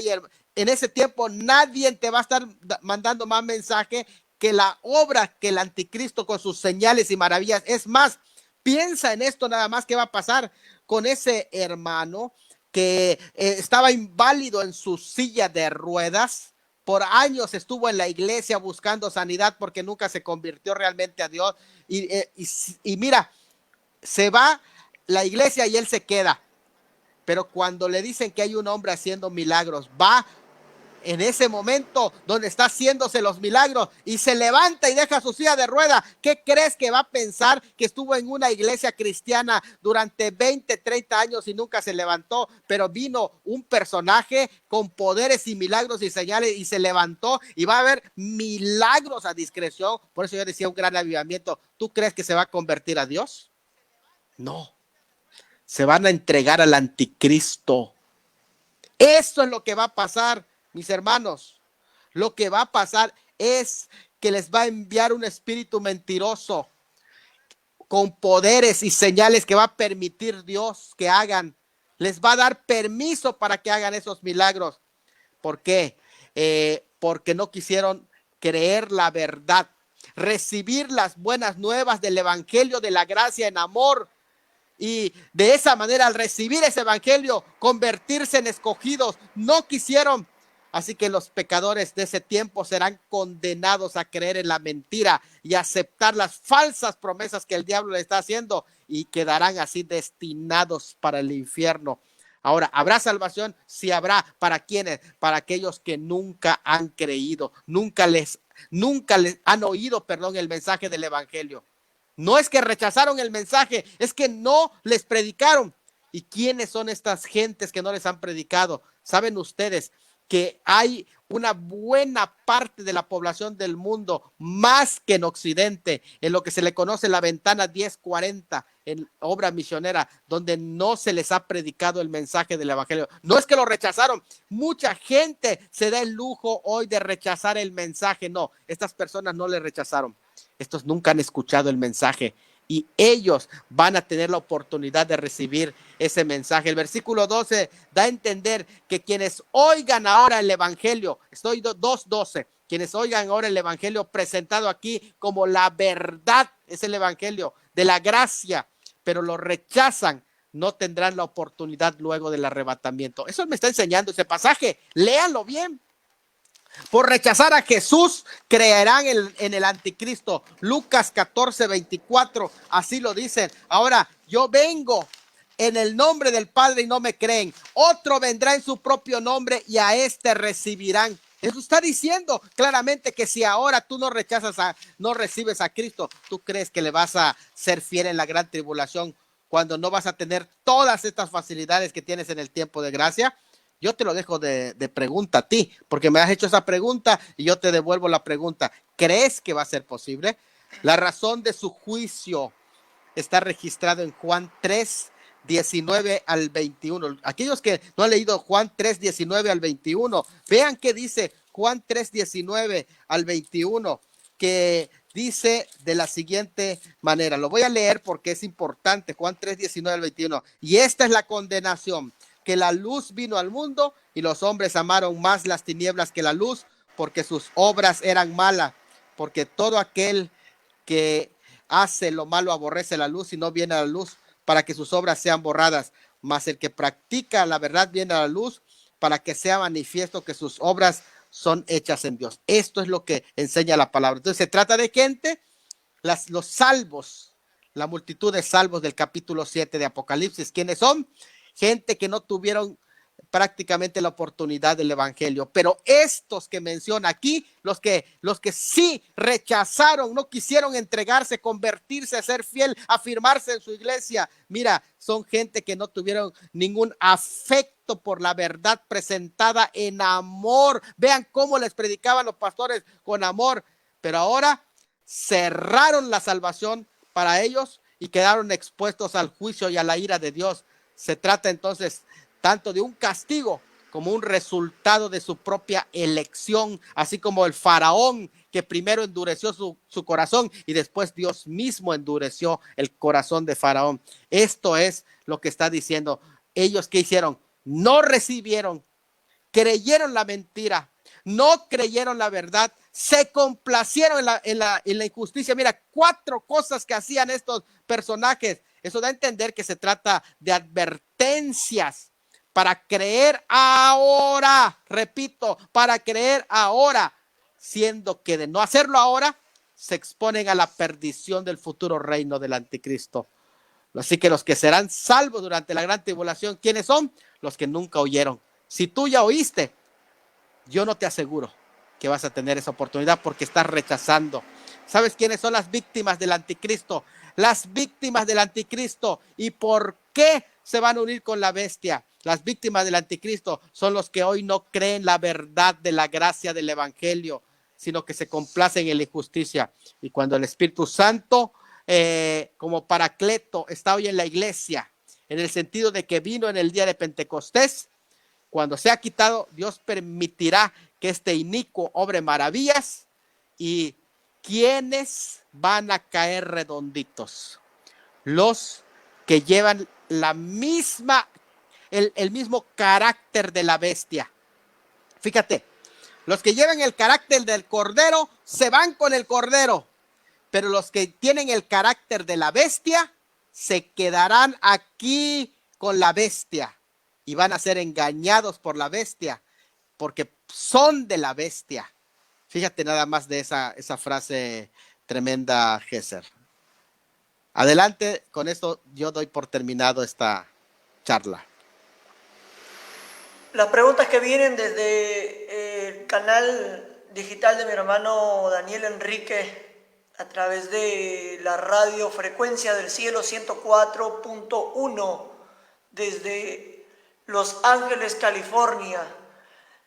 En ese tiempo nadie te va a estar mandando más mensaje que la obra que el anticristo con sus señales y maravillas. Es más, piensa en esto nada más que va a pasar con ese hermano que estaba inválido en su silla de ruedas. Por años estuvo en la iglesia buscando sanidad porque nunca se convirtió realmente a Dios. Y mira, se va la iglesia y él se queda. Pero cuando le dicen que hay un hombre haciendo milagros, va en ese momento donde está haciéndose los milagros y se levanta y deja su silla de rueda. ¿Qué crees que va a pensar? Que estuvo en una iglesia cristiana durante 20, 30 años y nunca se levantó, pero vino un personaje con poderes y milagros y señales y se levantó, y va a haber milagros a discreción. Por eso yo decía un gran avivamiento. ¿Tú crees que se va a convertir a Dios? No, se van a entregar al anticristo. Eso es lo que va a pasar, mis hermanos. Lo que va a pasar es que les va a enviar un espíritu mentiroso con poderes y señales que va a permitir Dios que hagan. Les va a dar permiso para que hagan esos milagros. ¿Por qué? Porque no quisieron creer la verdad, recibir las buenas nuevas del evangelio de la gracia en amor. Y de esa manera, al recibir ese evangelio, convertirse en escogidos, no quisieron. Así que los pecadores de ese tiempo serán condenados a creer en la mentira y aceptar las falsas promesas que el diablo le está haciendo, y quedarán así destinados para el infierno. Ahora, ¿habrá salvación? Sí habrá. ¿Para quiénes? Para aquellos que nunca han creído, nunca les han oído, el mensaje del evangelio. No es que rechazaron el mensaje, es que no les predicaron. ¿Y quiénes son estas gentes que no les han predicado? Saben ustedes que hay una buena parte de la población del mundo, más que en Occidente, en lo que se le conoce la ventana 1040, en obra misionera, donde no se les ha predicado el mensaje del evangelio. No es que lo rechazaron, mucha gente se da el lujo hoy de rechazar el mensaje. No, estas personas no le rechazaron. Estos nunca han escuchado el mensaje y ellos van a tener la oportunidad de recibir ese mensaje. El versículo 12 da a entender que quienes oigan ahora el evangelio, estoy 2:12, quienes oigan ahora el evangelio presentado aquí como la verdad, es el evangelio de la gracia, pero lo rechazan, no tendrán la oportunidad luego del arrebatamiento. Eso me está enseñando ese pasaje, léanlo bien. Por rechazar a Jesús, creerán en el anticristo. Lucas 14:24, así lo dicen. Ahora, yo vengo en el nombre del Padre y no me creen. Otro vendrá en su propio nombre y a este recibirán. Eso está diciendo claramente que si ahora tú no recibes a Cristo, tú crees que le vas a ser fiel en la gran tribulación cuando no vas a tener todas estas facilidades que tienes en el tiempo de gracia. Yo te lo dejo de pregunta a ti, porque me has hecho esa pregunta y yo te devuelvo la pregunta. ¿Crees que va a ser posible? La razón de su juicio está registrado en Juan 3:19 al 21. Aquellos que no han leído Juan 3:19 al 21, vean qué dice Juan 3:19 al 21, que dice de la siguiente manera. Lo voy a leer porque es importante. Juan 3:19 al 21. Y esta es la condenación: que la luz vino al mundo y los hombres amaron más las tinieblas que la luz, porque sus obras eran malas, porque todo aquel que hace lo malo aborrece la luz y no viene a la luz para que sus obras sean borradas, mas el que practica la verdad viene a la luz para que sea manifiesto que sus obras son hechas en Dios. Esto es lo que enseña la palabra. Entonces se trata de gente, los salvos, la multitud de salvos del capítulo 7 de Apocalipsis. ¿Quiénes son? Gente que no tuvieron prácticamente la oportunidad del evangelio, pero estos que menciona aquí, los que sí rechazaron, no quisieron entregarse, convertirse, ser fiel, afirmarse en su iglesia, mira, son gente que no tuvieron ningún afecto por la verdad presentada en amor. Vean cómo les predicaban los pastores con amor, pero ahora cerraron la salvación para ellos y quedaron expuestos al juicio y a la ira de Dios. Se trata entonces tanto de un castigo como un resultado de su propia elección, así como el faraón que primero endureció su corazón y después Dios mismo endureció el corazón de faraón. Esto es lo que está diciendo. Ellos, ¿qué hicieron? No recibieron, creyeron la mentira, no creyeron la verdad, se complacieron en la injusticia. Mira, 4 cosas que hacían estos personajes. Eso da a entender que se trata de advertencias para creer ahora, repito, para creer ahora, siendo que de no hacerlo ahora, se exponen a la perdición del futuro reino del anticristo. Así que los que serán salvos durante la gran tribulación, ¿quiénes son? Los que nunca oyeron. Si tú ya oíste, yo no te aseguro que vas a tener esa oportunidad porque estás rechazando. ¿Sabes quiénes son las víctimas del anticristo? Las víctimas del anticristo. ¿Y por qué se van a unir con la bestia? Las víctimas del anticristo son los que hoy no creen la verdad de la gracia del evangelio, sino que se complacen en la injusticia. Y cuando el Espíritu Santo, como Paracleto, está hoy en la iglesia, en el sentido de que vino en el día de Pentecostés, cuando sea quitado, Dios permitirá que este inicuo obre maravillas. ¿Y quiénes van a caer redonditos? Los que llevan la misma, el mismo carácter de la bestia. Fíjate, los que llevan el carácter del cordero se van con el cordero, pero los que tienen el carácter de la bestia se quedarán aquí con la bestia y van a ser engañados por la bestia porque son de la bestia. Fíjate nada más de esa frase tremenda, Gesser. Adelante, con esto yo doy por terminado esta charla. Las preguntas que vienen desde el canal digital de mi hermano Daniel Enrique a través de la radio Frecuencia del Cielo 104.1 desde Los Ángeles, California.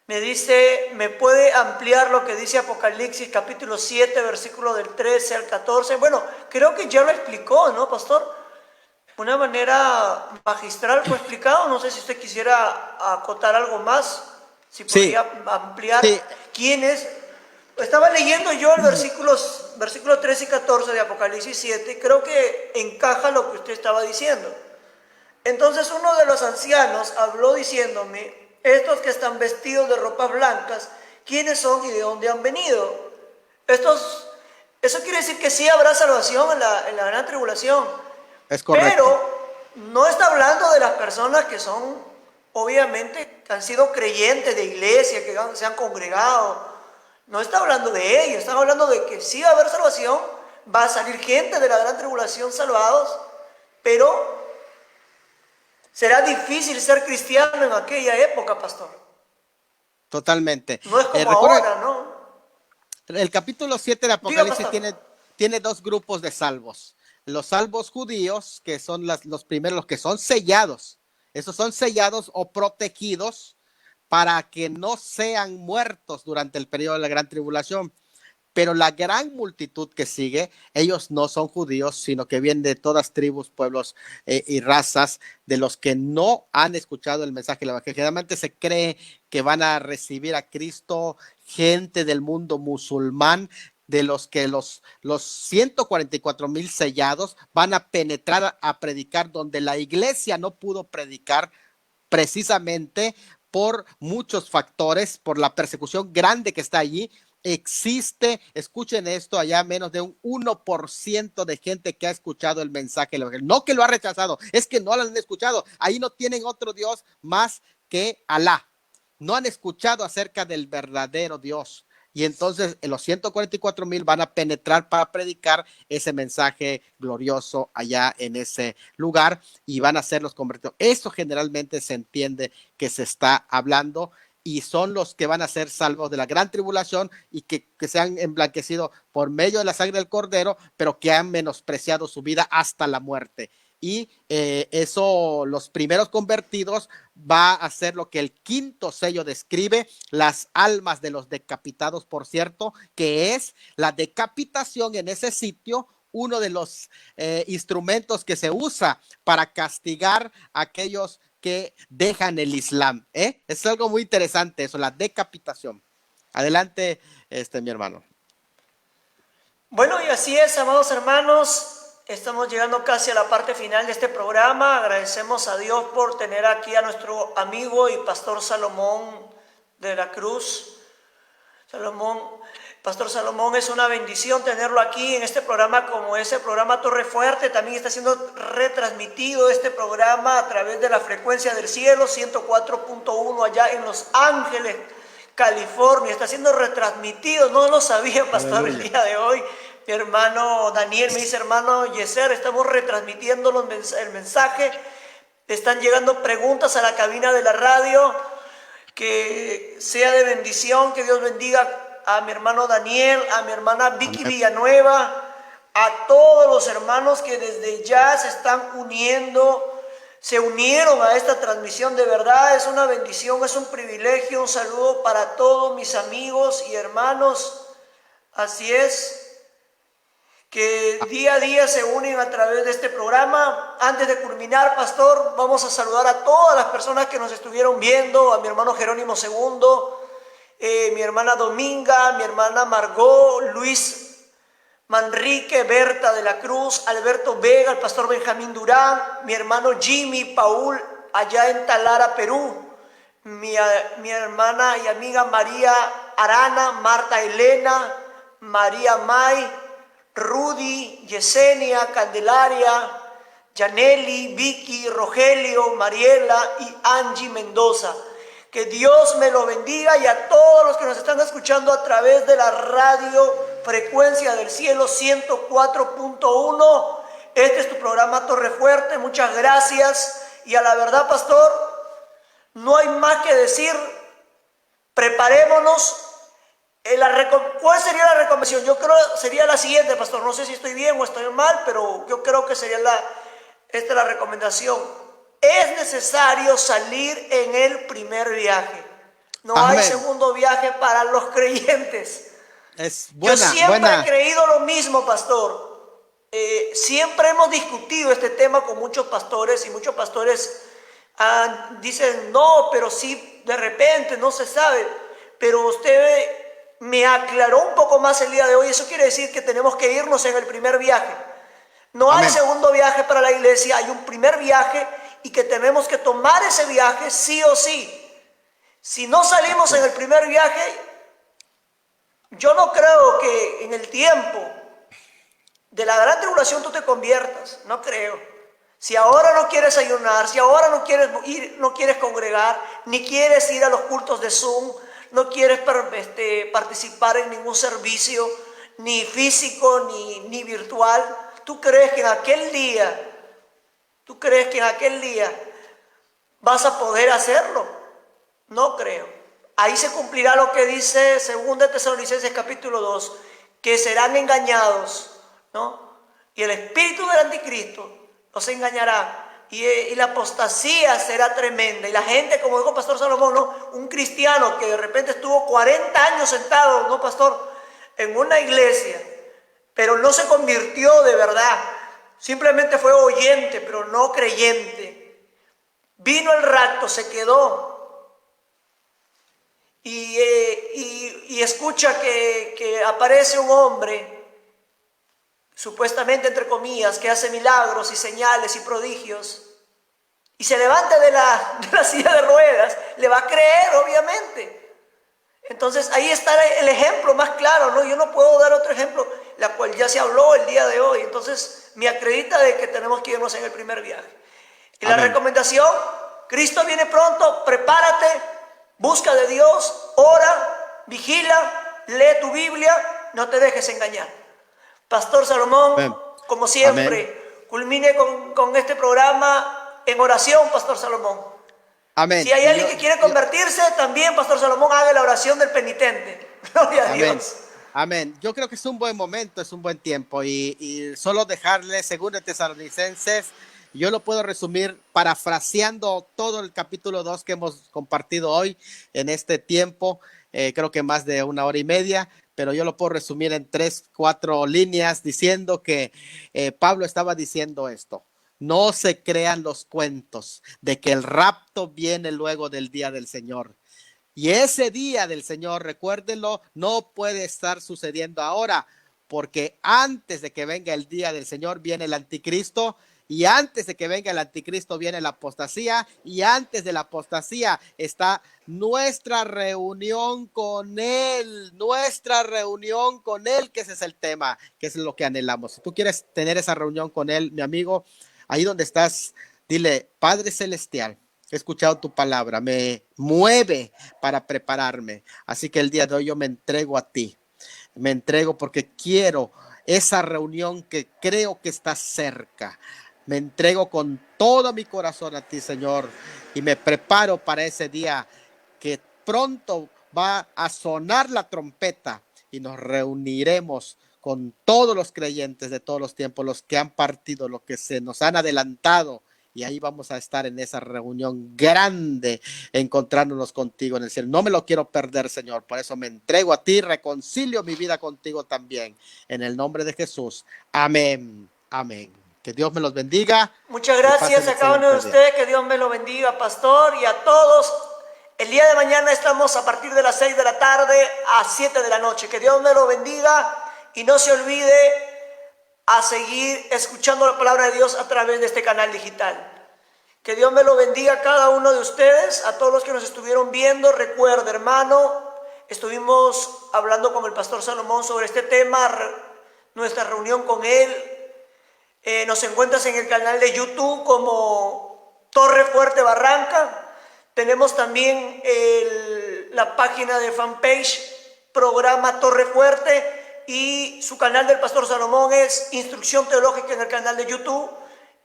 Me dice, ¿me puede ampliar lo que dice Apocalipsis capítulo 7, versículo del 13 al 14? Bueno, creo que ya lo explicó, ¿no, pastor? Una manera magistral fue explicado. No sé si usted quisiera acotar algo más, si podría ampliar. Sí. ¿Quién es? Estaba leyendo yo el versículo 13 y 14 de Apocalipsis 7 y creo que encaja lo que usted estaba diciendo. Entonces uno de los ancianos habló diciéndome, estos que están vestidos de ropas blancas, ¿quiénes son y de dónde han venido? Eso quiere decir que sí habrá salvación en la gran tribulación. Es correcto. Pero no está hablando de las personas que son, obviamente, que han sido creyentes de iglesia, que se han congregado. No está hablando de ellos, está hablando de que sí va a haber salvación, va a salir gente de la gran tribulación salvados, pero será difícil ser cristiano en aquella época, pastor. Totalmente. No es como ahora, ¿no? El capítulo 7 de Apocalipsis tiene 2 grupos de salvos. Los salvos judíos, que son los primeros, los que son sellados. Esos son sellados o protegidos para que no sean muertos durante el periodo de la gran tribulación. Pero la gran multitud que sigue, ellos no son judíos, sino que vienen de todas tribus, pueblos y razas, de los que no han escuchado el mensaje del evangelio. Generalmente se cree que van a recibir a Cristo gente del mundo musulmán, de los que los 144,000 sellados van a penetrar a predicar donde la iglesia no pudo predicar precisamente por muchos factores, por la persecución grande que está allí. Existe, escuchen esto, allá menos de un 1% de gente que ha escuchado el mensaje del evangelio. No que lo ha rechazado, es que no lo han escuchado. Ahí no tienen otro Dios más que Alá. No han escuchado acerca del verdadero Dios. Y entonces los 144,000 van a penetrar para predicar ese mensaje glorioso allá en ese lugar y van a ser los convertidos. Eso generalmente se entiende que se está hablando y son los que van a ser salvos de la gran tribulación y que se han emblanquecido por medio de la sangre del Cordero, pero que han menospreciado su vida hasta la muerte. Y eso, los primeros convertidos va a ser lo que el quinto sello describe, las almas de los decapitados, por cierto, que es la decapitación en ese sitio, uno de los instrumentos que se usa para castigar a aquellos que dejan el Islam. Es algo muy interesante eso, la decapitación. Adelante, mi hermano. Bueno, y así es, amados hermanos. Estamos llegando casi a la parte final de este programa. Agradecemos a Dios por tener aquí a nuestro amigo y pastor Salomón de la Cruz. Pastor Salomón, es una bendición tenerlo aquí en este programa, como ese programa Torre Fuerte. También está siendo retransmitido este programa a través de la frecuencia del cielo 104.1 allá en Los Ángeles, California. Está siendo retransmitido, no lo sabía, pastor. Aleluya. El día de hoy mi hermano Daniel me dice: hermano Yeser, estamos retransmitiendo el mensaje. Están llegando preguntas a la cabina de la radio. Que sea de bendición, que Dios bendiga a mi hermano Daniel, a mi hermana Vicky Villanueva, a todos los hermanos que desde ya se están uniendo, se unieron a esta transmisión. De verdad es una bendición, es un privilegio. Un saludo para todos mis amigos y hermanos. Así es, que día a día se unen a través de este programa. Antes de culminar, pastor, vamos a saludar a todas las personas que nos estuvieron viendo, a mi hermano Jerónimo II, mi hermana Dominga, mi hermana Margot, Luis Manrique, Berta de la Cruz, Alberto Vega, el pastor Benjamín Durán, mi hermano Jimmy Paul, allá en Talara, Perú, mi hermana y amiga María Arana, Marta Elena, María May, Rudy, Yesenia, Candelaria, Yaneli, Vicky, Rogelio, Mariela y Angie Mendoza. Que Dios me lo bendiga, y a todos los que nos están escuchando a través de la radio frecuencia del cielo 104.1. Este es tu programa Torre Fuerte. Muchas gracias. Y a la verdad, pastor, no hay más que decir. Preparémonos. ¿Cuál sería la recomendación? Yo creo que sería la siguiente, pastor. No sé si estoy bien o estoy mal, pero yo creo que sería esta es la recomendación. Es necesario salir en el primer viaje. No Amén. Hay segundo viaje para los creyentes. Yo siempre he creído lo mismo, pastor. Siempre hemos discutido este tema con muchos pastores, y muchos pastores dicen no, pero sí, de repente no se sabe. Pero usted me aclaró un poco más el día de hoy. Eso quiere decir que tenemos que irnos en el primer viaje. No Amén. Hay segundo viaje para la iglesia, hay un primer viaje, y que tenemos que tomar ese viaje sí o sí. Si no salimos en el primer viaje, yo no creo que en el tiempo de la gran tribulación tú te conviertas. No creo. Si ahora no quieres ayunar, si ahora no quieres ir, no quieres congregar, ni quieres ir a los cultos de Zoom, no quieres participar en ningún servicio, ni físico ni virtual, ¿tú crees que en aquel día vas a poder hacerlo? No creo. Ahí se cumplirá lo que dice 2 Tesalonicenses capítulo 2, que serán engañados, ¿no? Y el espíritu del anticristo los engañará. Y la apostasía será tremenda. Y la gente, como dijo Pastor Salomón, ¿no? Un cristiano que de repente estuvo 40 años sentado, ¿no, pastor?, en una iglesia, pero no se convirtió de verdad. Simplemente fue oyente, pero no creyente. Vino el rapto, se quedó. Y escucha que aparece un hombre, supuestamente entre comillas, que hace milagros y señales y prodigios, y se levante de la silla de ruedas, le va a creer, obviamente. Entonces ahí está el ejemplo más claro, ¿no? Yo no puedo dar otro ejemplo, la cual ya se habló el día de hoy. Entonces me acredita de que tenemos que irnos en el primer viaje. Y la recomendación, Cristo viene pronto, prepárate, busca de Dios, ora, vigila, lee tu Biblia, no te dejes engañar. Pastor Salomón, Amén. como siempre, amén, culmine con este programa en oración, Pastor Salomón. Amén. Si hay alguien que quiere convertirse, también, Pastor Salomón, haga la oración del penitente. Gloria a Dios. Amén. Yo creo que es un buen momento, es un buen tiempo y solo dejarle, según de Tesalonicenses, yo lo puedo resumir parafraseando todo el capítulo 2 que hemos compartido hoy en este tiempo, creo que más de 1 hora y media, pero yo lo puedo resumir en 3, 4 líneas diciendo que Pablo estaba diciendo esto: no se crean los cuentos de que el rapto viene luego del día del Señor. Y ese día del Señor, recuérdenlo, no puede estar sucediendo ahora, porque antes de que venga el día del Señor viene el anticristo, y antes de que venga el anticristo viene la apostasía, y antes de la apostasía está nuestra reunión con Él, que ese es el tema, que es lo que anhelamos. Si tú quieres tener esa reunión con Él, mi amigo, ahí donde estás, dile: Padre Celestial, he escuchado tu palabra, me mueve para prepararme. Así que el día de hoy yo me entrego a ti. Me entrego porque quiero esa reunión que creo que está cerca. Me entrego con todo mi corazón a ti, Señor, y me preparo para ese día que pronto va a sonar la trompeta y nos reuniremos con todos los creyentes de todos los tiempos, los que han partido, los que se nos han adelantado, y ahí vamos a estar en esa reunión grande, encontrándonos contigo en el cielo. No me lo quiero perder, Señor, por eso me entrego a ti, reconcilio mi vida contigo también, en el nombre de Jesús. Amén, amén. Que Dios me los bendiga. Muchas gracias a cada uno de ustedes, que Dios me lo bendiga, pastor, y a todos. El día de mañana estamos a partir de las 6 de la tarde a 7 de la noche. Que Dios me lo bendiga y no se olvide a seguir escuchando la palabra de Dios a través de este canal digital. Que Dios me lo bendiga a cada uno de ustedes, a todos los que nos estuvieron viendo. Recuerda, hermano, estuvimos hablando con el pastor Salomón sobre este tema, nuestra reunión con él. Nos encuentras en el canal de YouTube como Torre Fuerte Barranca. Tenemos también la página de fanpage, programa Torre Fuerte, y su canal del pastor Salomón es Instrucción Teológica en el canal de YouTube,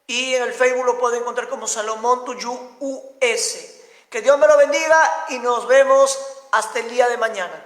y en el Facebook lo pueden encontrar como Salomón Tuyu US. Que Dios me lo bendiga y nos vemos hasta el día de mañana.